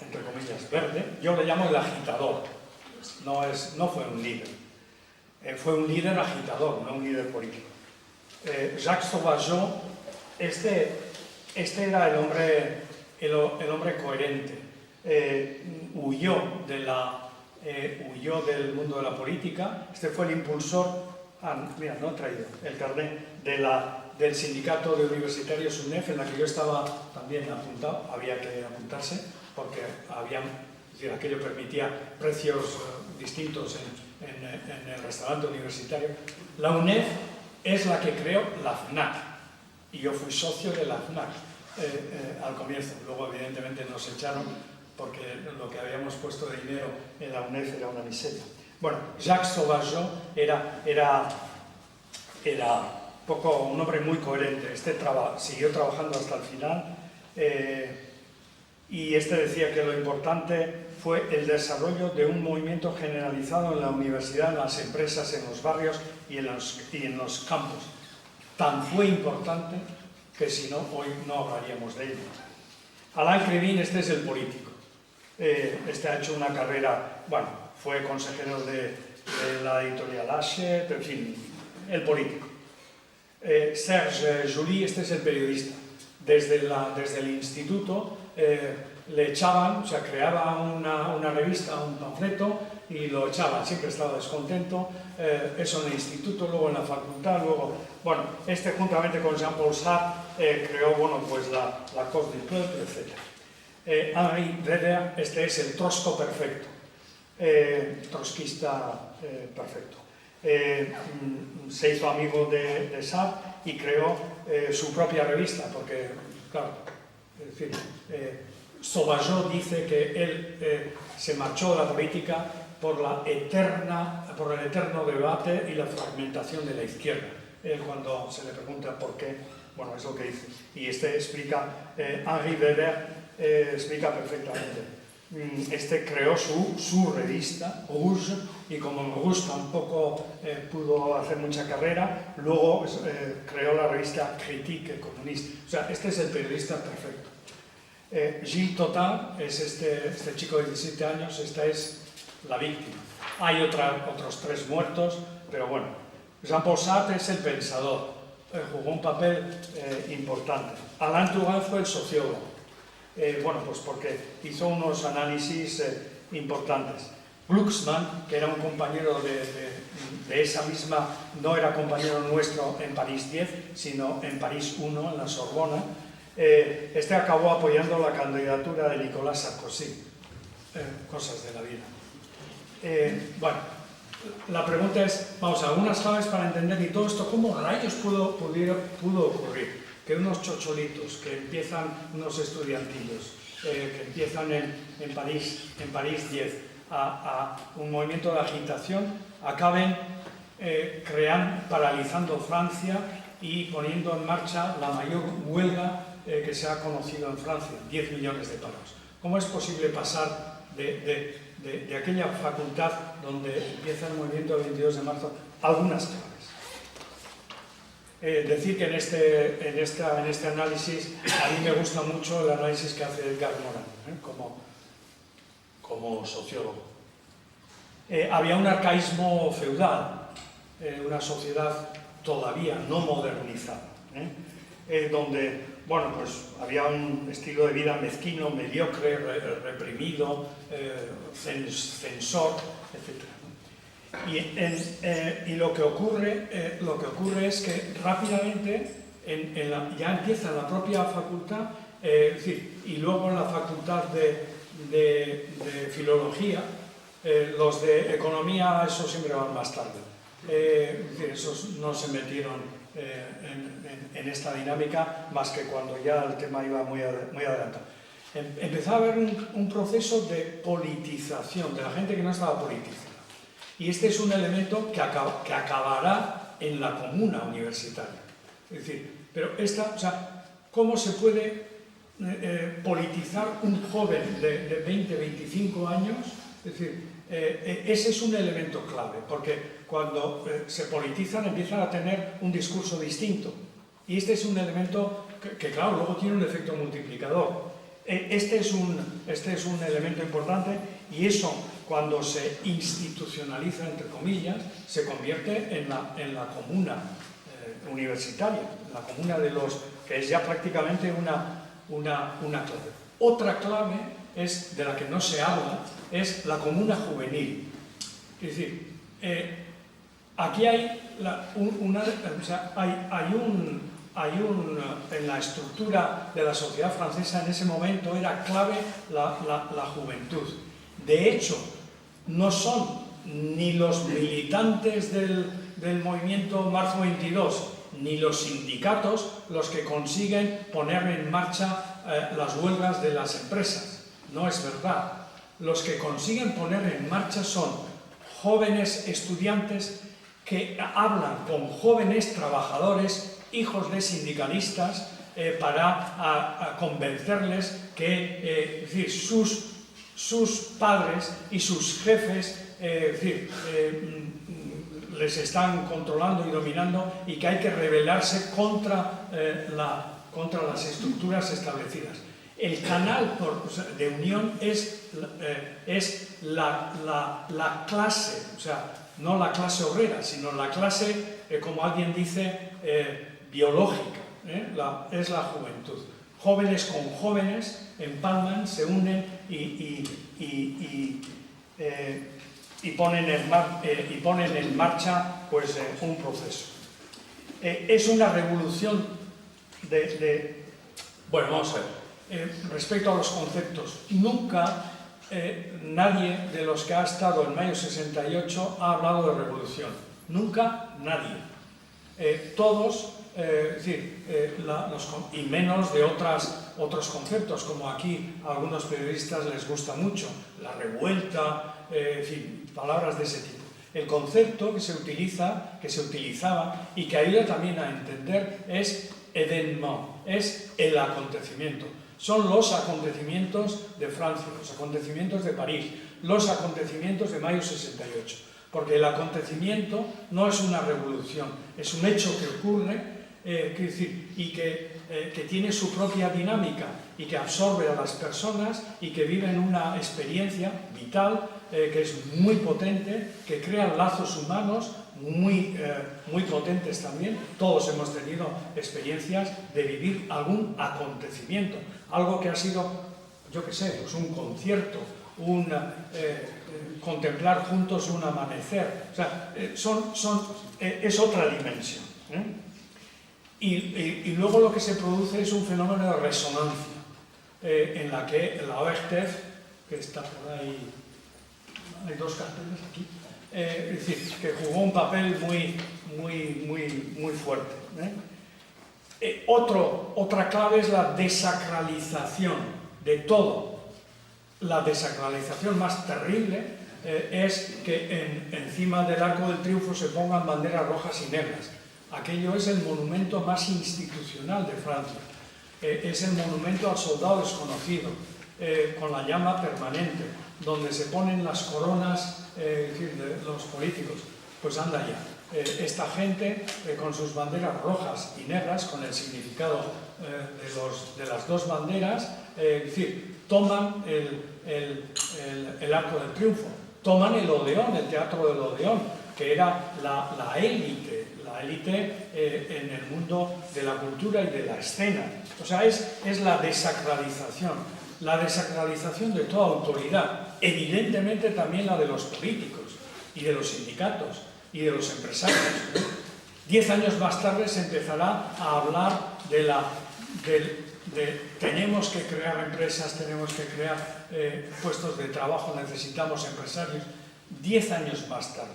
B: entre comillas verde. Yo le llamo el agitador, no fue un líder, fue un líder agitador, no un líder político. Jacques Sauvageau, este era el hombre coherente, huyó del mundo de la política. Este fue el impulsor, mira, no he traído el carnet del sindicato de universitarios UNEF, en la que yo estaba también apuntado. Había que apuntarse porque aquello permitía precios distintos en el restaurante universitario. La UNEF es la que creó la FNAC, y yo fui socio de la FNAC al comienzo. Luego, evidentemente, nos echaron porque lo que habíamos puesto de dinero en la UNEF era una miseria. Bueno, Jacques Sauvageau era un hombre muy coherente. Siguió trabajando hasta el final, y decía que lo importante fue el desarrollo de un movimiento generalizado en la universidad, en las empresas, en los barrios y en los campos. Tan fue importante que si no, hoy no hablaríamos de ello. Alain Krivine, este es el político. Ha hecho una carrera, fue consejero de la editorial Hachette, en fin, el político. Serge July, este es el periodista. Desde el instituto le echaban, o sea, creaba una revista, un panfleto, y lo echaban, siempre estaba descontento. Eso en el instituto, luego en la facultad, juntamente con Jean-Paul Sartre creó, la Cause du Peuple, etc. Henri Weber, este es el trosco perfecto, trotskista perfecto. Se hizo amigo de Sartre y creó su propia revista, porque, claro, es decir, Sauvageot dice que él se marchó de la política por el eterno debate y la fragmentación de la izquierda. Él, cuando se le pregunta por qué, bueno, es lo que dice. Y Henri Weber explica perfectamente. Este creó su revista, Rouge, y como en Rouge tampoco pudo hacer mucha carrera, luego creó la revista Critique Communiste. O sea, este es el periodista perfecto. Gilles Total es este chico de 17 años, esta es la víctima. Hay otros 3 muertos, pero bueno. Jean-Paul Sartre es el pensador, jugó un papel importante. Alain Touraine fue el sociólogo. Bueno, pues porque hizo unos análisis importantes. Glucksmann, que era un compañero de esa misma, no era compañero nuestro en París 10, sino en París 1, en la Sorbona, este acabó apoyando la candidatura de Nicolas Sarkozy. Cosas de la vida. Bueno, la pregunta es, vamos, algunas claves para entender y todo esto, ¿cómo rayos pudo ocurrir? Que unos chocholitos que empiezan, unos estudiantillos, que empiezan en París 10 a un movimiento de agitación, acaben paralizando Francia y poniendo en marcha la mayor huelga que se ha conocido en Francia, 10 millones de paros. ¿Cómo es posible pasar de aquella facultad donde empieza el movimiento del 22 de marzo? Algunas claves. Decir que en este análisis a mí me gusta mucho el análisis que hace Edgar Morin, como sociólogo. Había un arcaísmo feudal, una sociedad todavía no modernizada, donde, bueno, pues había un estilo de vida mezquino, mediocre, reprimido, censor, etc. Y lo que ocurre es que rápidamente ya empieza en la propia facultad, es decir, y luego en la facultad de filología, los de economía, esos siempre van más tarde. Es decir, esos no se metieron en esta dinámica más que cuando ya el tema iba muy adelantado. Empezó a haber un proceso de politización de la gente que no estaba politizada. Y este es un elemento que acabará en la comuna universitaria. Es decir, pero ¿cómo se puede politizar un joven de 20, 25 años? Es decir, ese es un elemento clave, porque cuando se politizan empiezan a tener un discurso distinto. Y este es un elemento que claro, luego tiene un efecto multiplicador. Este es un elemento importante y eso, cuando se institucionaliza, entre comillas, se convierte en la comuna universitaria, la comuna de los que es ya prácticamente una clave. Otra clave es, de la que no se habla, es la comuna juvenil. Es decir, aquí hay en la estructura de la sociedad francesa en ese momento era clave la juventud. De hecho, no son ni los militantes del movimiento Marzo 22 ni los sindicatos los que consiguen poner en marcha las huelgas de las empresas. No es verdad. Los que consiguen poner en marcha son jóvenes estudiantes que hablan con jóvenes trabajadores, hijos de sindicalistas, para convencerles que es decir, sus padres y sus jefes les están controlando y dominando y que hay que rebelarse contra las estructuras establecidas. El canal de unión es la clase, o sea, no la clase obrera, sino la clase, como alguien dice, biológica, es la juventud. Jóvenes con jóvenes empalman, se unen y ponen en marcha pues, un proceso. Es una revolución bueno, vamos a ver. respecto a los conceptos, nunca nadie de los que ha estado en mayo 68 ha hablado de revolución. Nunca nadie. Todos, y menos de otros conceptos, como aquí a algunos periodistas les gusta mucho, la revuelta, en fin, palabras de ese tipo. El concepto que se utilizaba y que ayuda también a entender es événement, es el acontecimiento. Son los acontecimientos de Francia, los acontecimientos de París, los acontecimientos de mayo 68. Porque el acontecimiento no es una revolución, es un hecho que ocurre y que tiene su propia dinámica y que absorbe a las personas y que viven una experiencia vital que es muy potente, que crea lazos humanos muy potentes también. Todos hemos tenido experiencias de vivir algún acontecimiento, algo que ha sido, yo qué sé, pues un concierto, contemplar juntos un amanecer. O sea, es otra dimensión. Y luego lo que se produce es un fenómeno de resonancia, en la que la ORTF, que está por ahí, hay dos carteles aquí, es decir, que jugó un papel muy fuerte. Otra clave es la desacralización de todo. La desacralización más terrible es que encima del Arco del Triunfo se pongan banderas rojas y negras. Aquello es el monumento más institucional de Francia. Es el monumento al soldado desconocido, con la llama permanente, donde se ponen las coronas de los políticos. Pues anda ya. Esta gente, con sus banderas rojas y negras, con el significado de las dos banderas, toman el Arco del Triunfo, toman el Odeón, el Teatro del Odeón, que era la élite en el mundo de la cultura y de la escena. O sea, es la desacralización de toda autoridad, evidentemente también la de los políticos y de los sindicatos y de los empresarios. 10 años más tarde se empezará a hablar de tenemos que crear empresas, tenemos que crear puestos de trabajo, necesitamos empresarios. 10 años más tarde.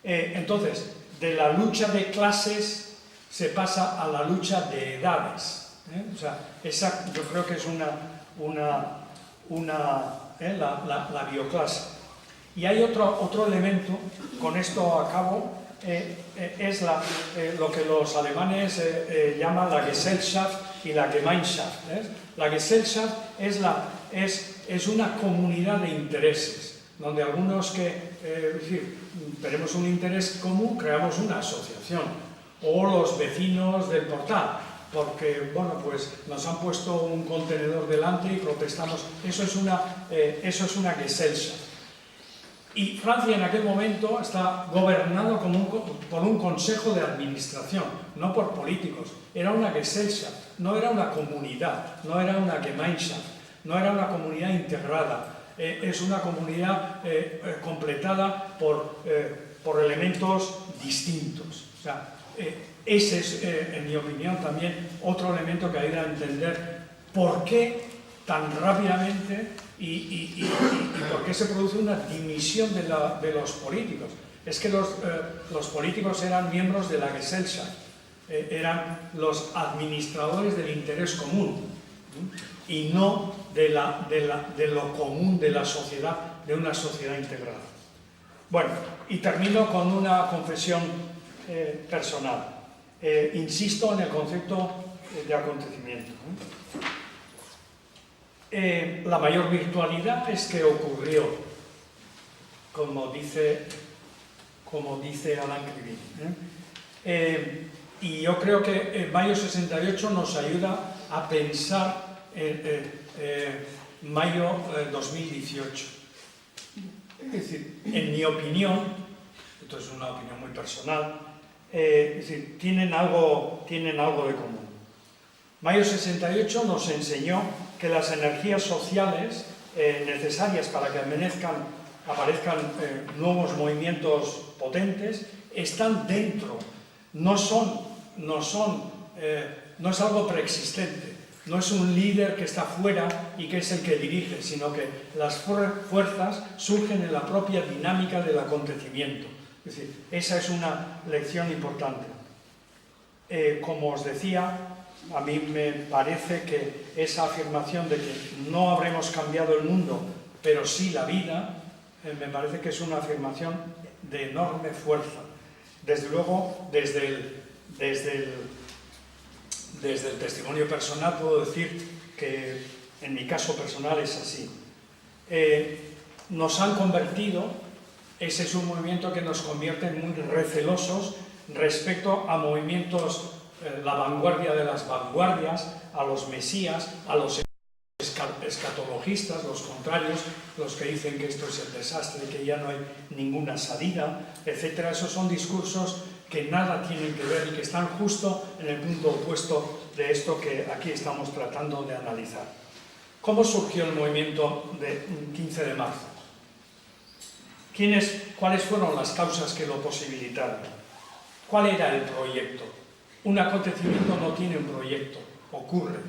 B: Entonces, de la lucha de clases se pasa a la lucha de edades. O sea, esa yo creo que es la bioclase. Y hay otro elemento, con esto acabo, es lo que los alemanes llaman la Gesellschaft y la Gemeinschaft. La Gesellschaft es una comunidad de intereses, donde algunos tenemos un interés común, creamos una asociación, o los vecinos del portal, porque pues nos han puesto un contenedor delante y protestamos. Eso es una Gesellschaft. Y Francia en aquel momento está gobernado por un consejo de administración, no por políticos. Era una Gesellschaft, no era una comunidad, no era una Gemeinschaft, no era una comunidad integrada. Es una comunidad completada por elementos distintos. O sea, ese es, en mi opinión, también otro elemento que ayuda a entender por qué tan rápidamente y por qué se produce una dimisión de los políticos. Es que los políticos eran miembros de la Gesellschaft, eran los administradores del interés común y no de lo común de la sociedad, de una sociedad integrada. Bueno, y termino con una confesión personal. Insisto en el concepto de acontecimiento. La mayor virtualidad es que ocurrió, como dice Alain Krivine. Y yo creo que mayo 68 nos ayuda a pensar mayo 2018. Es decir, en mi opinión, esto es una opinión muy personal, es decir, tienen algo de común. Mayo 68 nos enseñó que las energías sociales necesarias para que aparezcan nuevos movimientos potentes están dentro, no es algo preexistente. No es un líder que está fuera y que es el que dirige, sino que las fuerzas surgen en la propia dinámica del acontecimiento. Es decir, esa es una lección importante. Como os decía, a mí me parece que esa afirmación de que no habremos cambiado el mundo, pero sí la vida, me parece que es una afirmación de enorme fuerza. Desde luego, desde el testimonio personal puedo decir que en mi caso personal es así. Nos han convertido, ese es un movimiento que nos convierte en muy recelosos respecto a movimientos, la vanguardia de las vanguardias, a los mesías, a los escatologistas, los contrarios, los que dicen que esto es el desastre, que ya no hay ninguna salida, etc. Esos son discursos que nada tienen que ver y que están justo en el punto opuesto de esto que aquí estamos tratando de analizar. ¿Cómo surgió el movimiento del 15 de marzo? ¿Cuáles fueron las causas que lo posibilitaron? ¿Cuál era el proyecto? Un acontecimiento no tiene un proyecto, ocurre.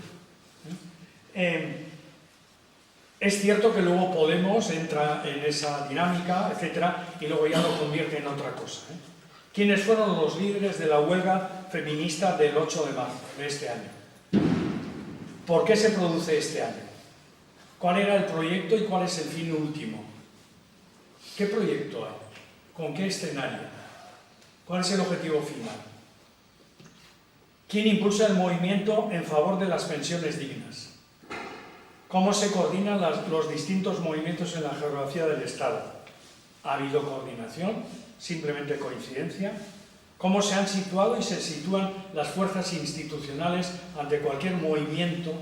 B: Es cierto que luego Podemos entra en esa dinámica, etcétera, y luego ya lo convierte en otra cosa. ¿Quiénes fueron los líderes de la huelga feminista del 8 de marzo de este año? ¿Por qué se produce este año? ¿Cuál era el proyecto y cuál es el fin último? ¿Qué proyecto hay? ¿Con qué escenario? ¿Cuál es el objetivo final? ¿Quién impulsa el movimiento en favor de las pensiones dignas? ¿Cómo se coordinan los distintos movimientos en la geografía del Estado? ¿Ha habido coordinación? ¿Simplemente coincidencia? ¿Cómo se han situado y se sitúan las fuerzas institucionales ante cualquier movimiento,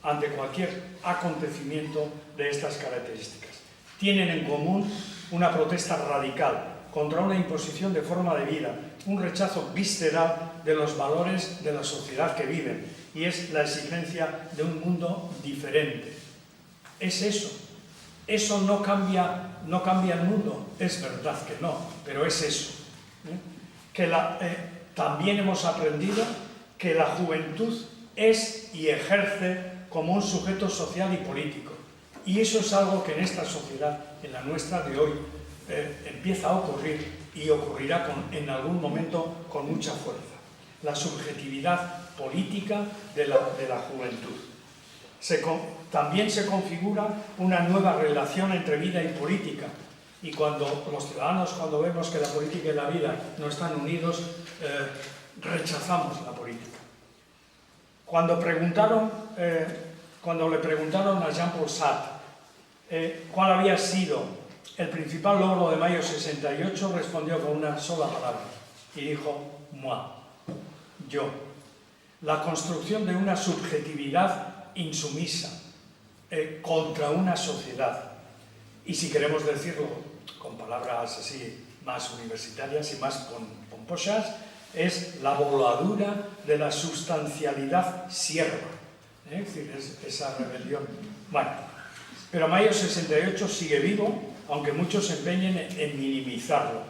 B: ante cualquier acontecimiento de estas características? Tienen en común una protesta radical contra una imposición de forma de vida, un rechazo visceral de los valores de la sociedad que viven, y es la exigencia de un mundo diferente. Es eso. Eso no cambia el mundo, es verdad que no, pero es eso. También hemos aprendido que la juventud es y ejerce como un sujeto social y político. Y eso es algo que en esta sociedad, en la nuestra de hoy, empieza a ocurrir y ocurrirá en algún momento con mucha fuerza. La subjetividad política de la juventud. También se configura una nueva relación entre vida y política. Y cuando los ciudadanos, cuando vemos que la política y la vida no están unidos, rechazamos la política. Cuando le preguntaron a Jean-Paul Sartre cuál había sido el principal logro de mayo 68, respondió con una sola palabra y dijo, moi, yo. La construcción de una subjetividad insumisa contra una sociedad. Y si queremos decirlo con palabras así más universitarias y más pomposas, es la voladura de la sustancialidad sierva. Es decir, es esa rebelión. Bueno, pero mayo 68 sigue vivo, aunque muchos se empeñen en minimizarlo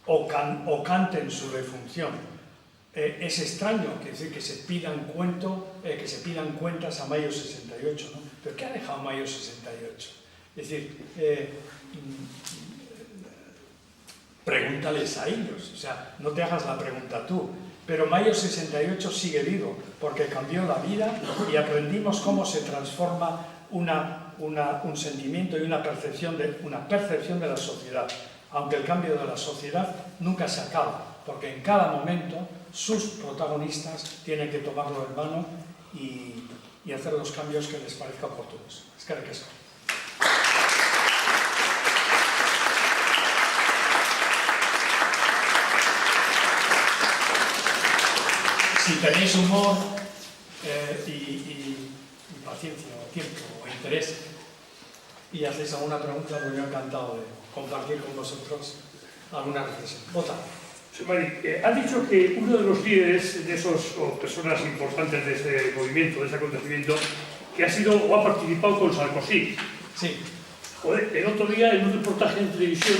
B: o canten su defunción. Es extraño que se pidan cuentas a mayo 68, ¿no? ¿Pero qué ha dejado mayo 68? Es decir, pregúntales a ellos, o sea, no te hagas la pregunta tú. Pero mayo 68 sigue vivo, porque cambió la vida y aprendimos cómo se transforma un sentimiento y una percepción de la sociedad. Aunque el cambio de la sociedad nunca se acaba, porque en cada momento sus protagonistas tienen que tomarlo en mano y hacer los cambios que les parezca oportunos. Eskerrik asko. Si tenéis humor y paciencia, o tiempo, o interés, y hacéis alguna pregunta, pues yo encantado de compartir con vosotros alguna reflexión. Vota.
C: Ha dicho que uno de los líderes de o personas importantes de este movimiento, de este acontecimiento, que ha sido o ha participado con Sarkozy.
B: Sí.
C: Joder, el otro día en un reportaje en televisión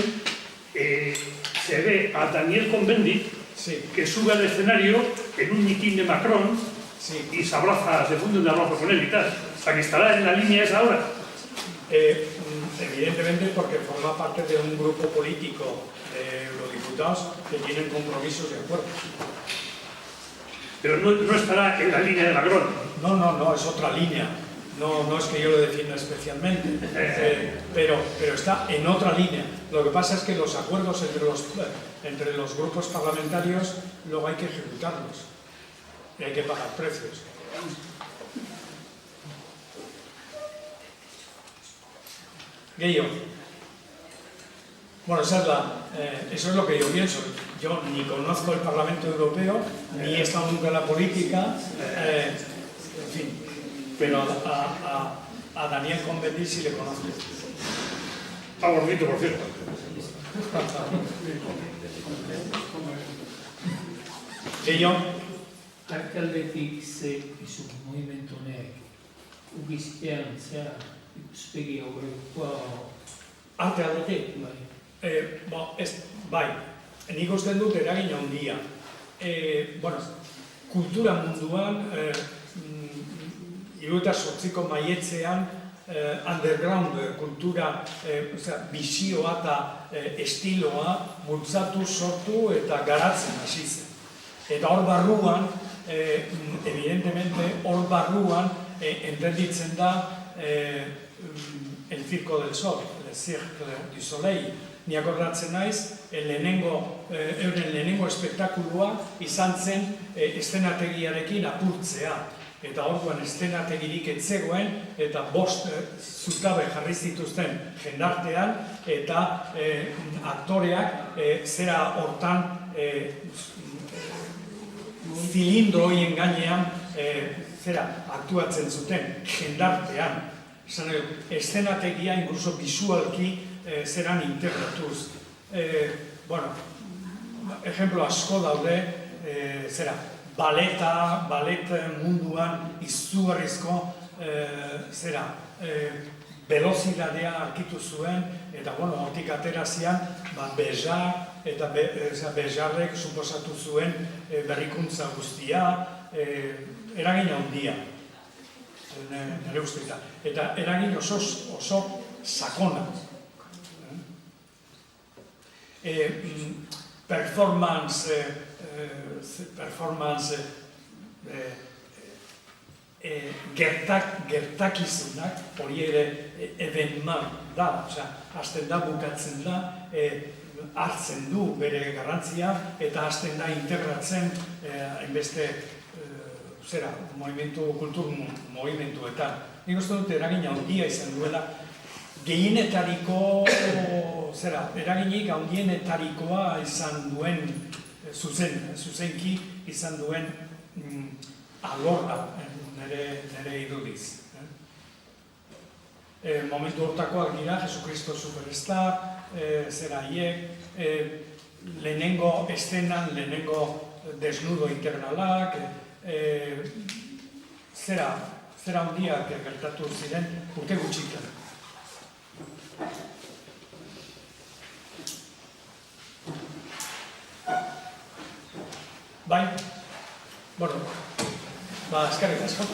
C: se ve a Daniel Cohn-Bendit,
B: sí,
C: que sube al escenario en un mitin de Macron
B: Sí.
C: y se abraza, se funde un abrazo con él y tal. O sea, que estará en la línea esa ahora.
B: Evidentemente porque forma parte de un grupo político de eurodiputados que tienen compromisos de acuerdo.
C: Pero no estará en la línea de Macron.
B: No, es otra línea. No es que yo lo defienda especialmente, pero está en otra línea. Lo que pasa es que los acuerdos entre los grupos parlamentarios luego hay que ejecutarlos y hay que pagar precios. Guillo. Bueno, eso es lo que yo pienso. Yo ni conozco el Parlamento Europeo, ni he estado nunca en la política, en fin. Pero a Daniel Cohn-Bendit sí le conozco.
C: Está gordito, por cierto.
B: Guillo.
D: Alkaldetik ze izu movimentu honek ukiztean zera ikuspegi aurrekoa
B: Arte aldetik? Bai, nik uste dut eragin handia. Kultura munduan, 78ko maietzean, underground kultura, bizioa eta estiloa bultzatu, sortu eta garatzen hasi zen. Eta hor barruan, evidentemente, hor barruan entenditzen da el Circo del Sol, el Cirque du Soleil. Ni akordatzen naiz, euren lehenengo espektakulua izan zen eszenategiarekin apurtzea. Eta orduan eszenategirik ez zegoen, eta 5 zutabe jarri zituzten jendartean, eta aktoreak zera hortan zilindro horien gainean aktuatzen zuten jendartean. Eszenategia, incluso visualki, zeran integratuz. Ejemplo asko daude, ballet munduan izugarrizko velozidadea arkitu zuen, eta hortik aterazian Bejar, eta Bejarrek suposatu zuen berrikuntza guztia, eragin handia, nire ustetan. Eta eragin oso sakona. Performance gertakizunak, hori ere evenman da, hasten da, bukatzen da, hartzen du bere garrantzia, eta hasten da integratzen hainbeste kultur movimentuetan. Nik uste dut eragin handia izan duela, eraginik handienetarikoa izan duen, zuzenki izan duen alorra, nire irudiz. Momentu hortakoak dira, Jesucristo Superstar, lehenengo estenan, lehenengo desnudo integralak, zera handiak gertatu ziren urte gutxitan. Bai? Eskerrik asko.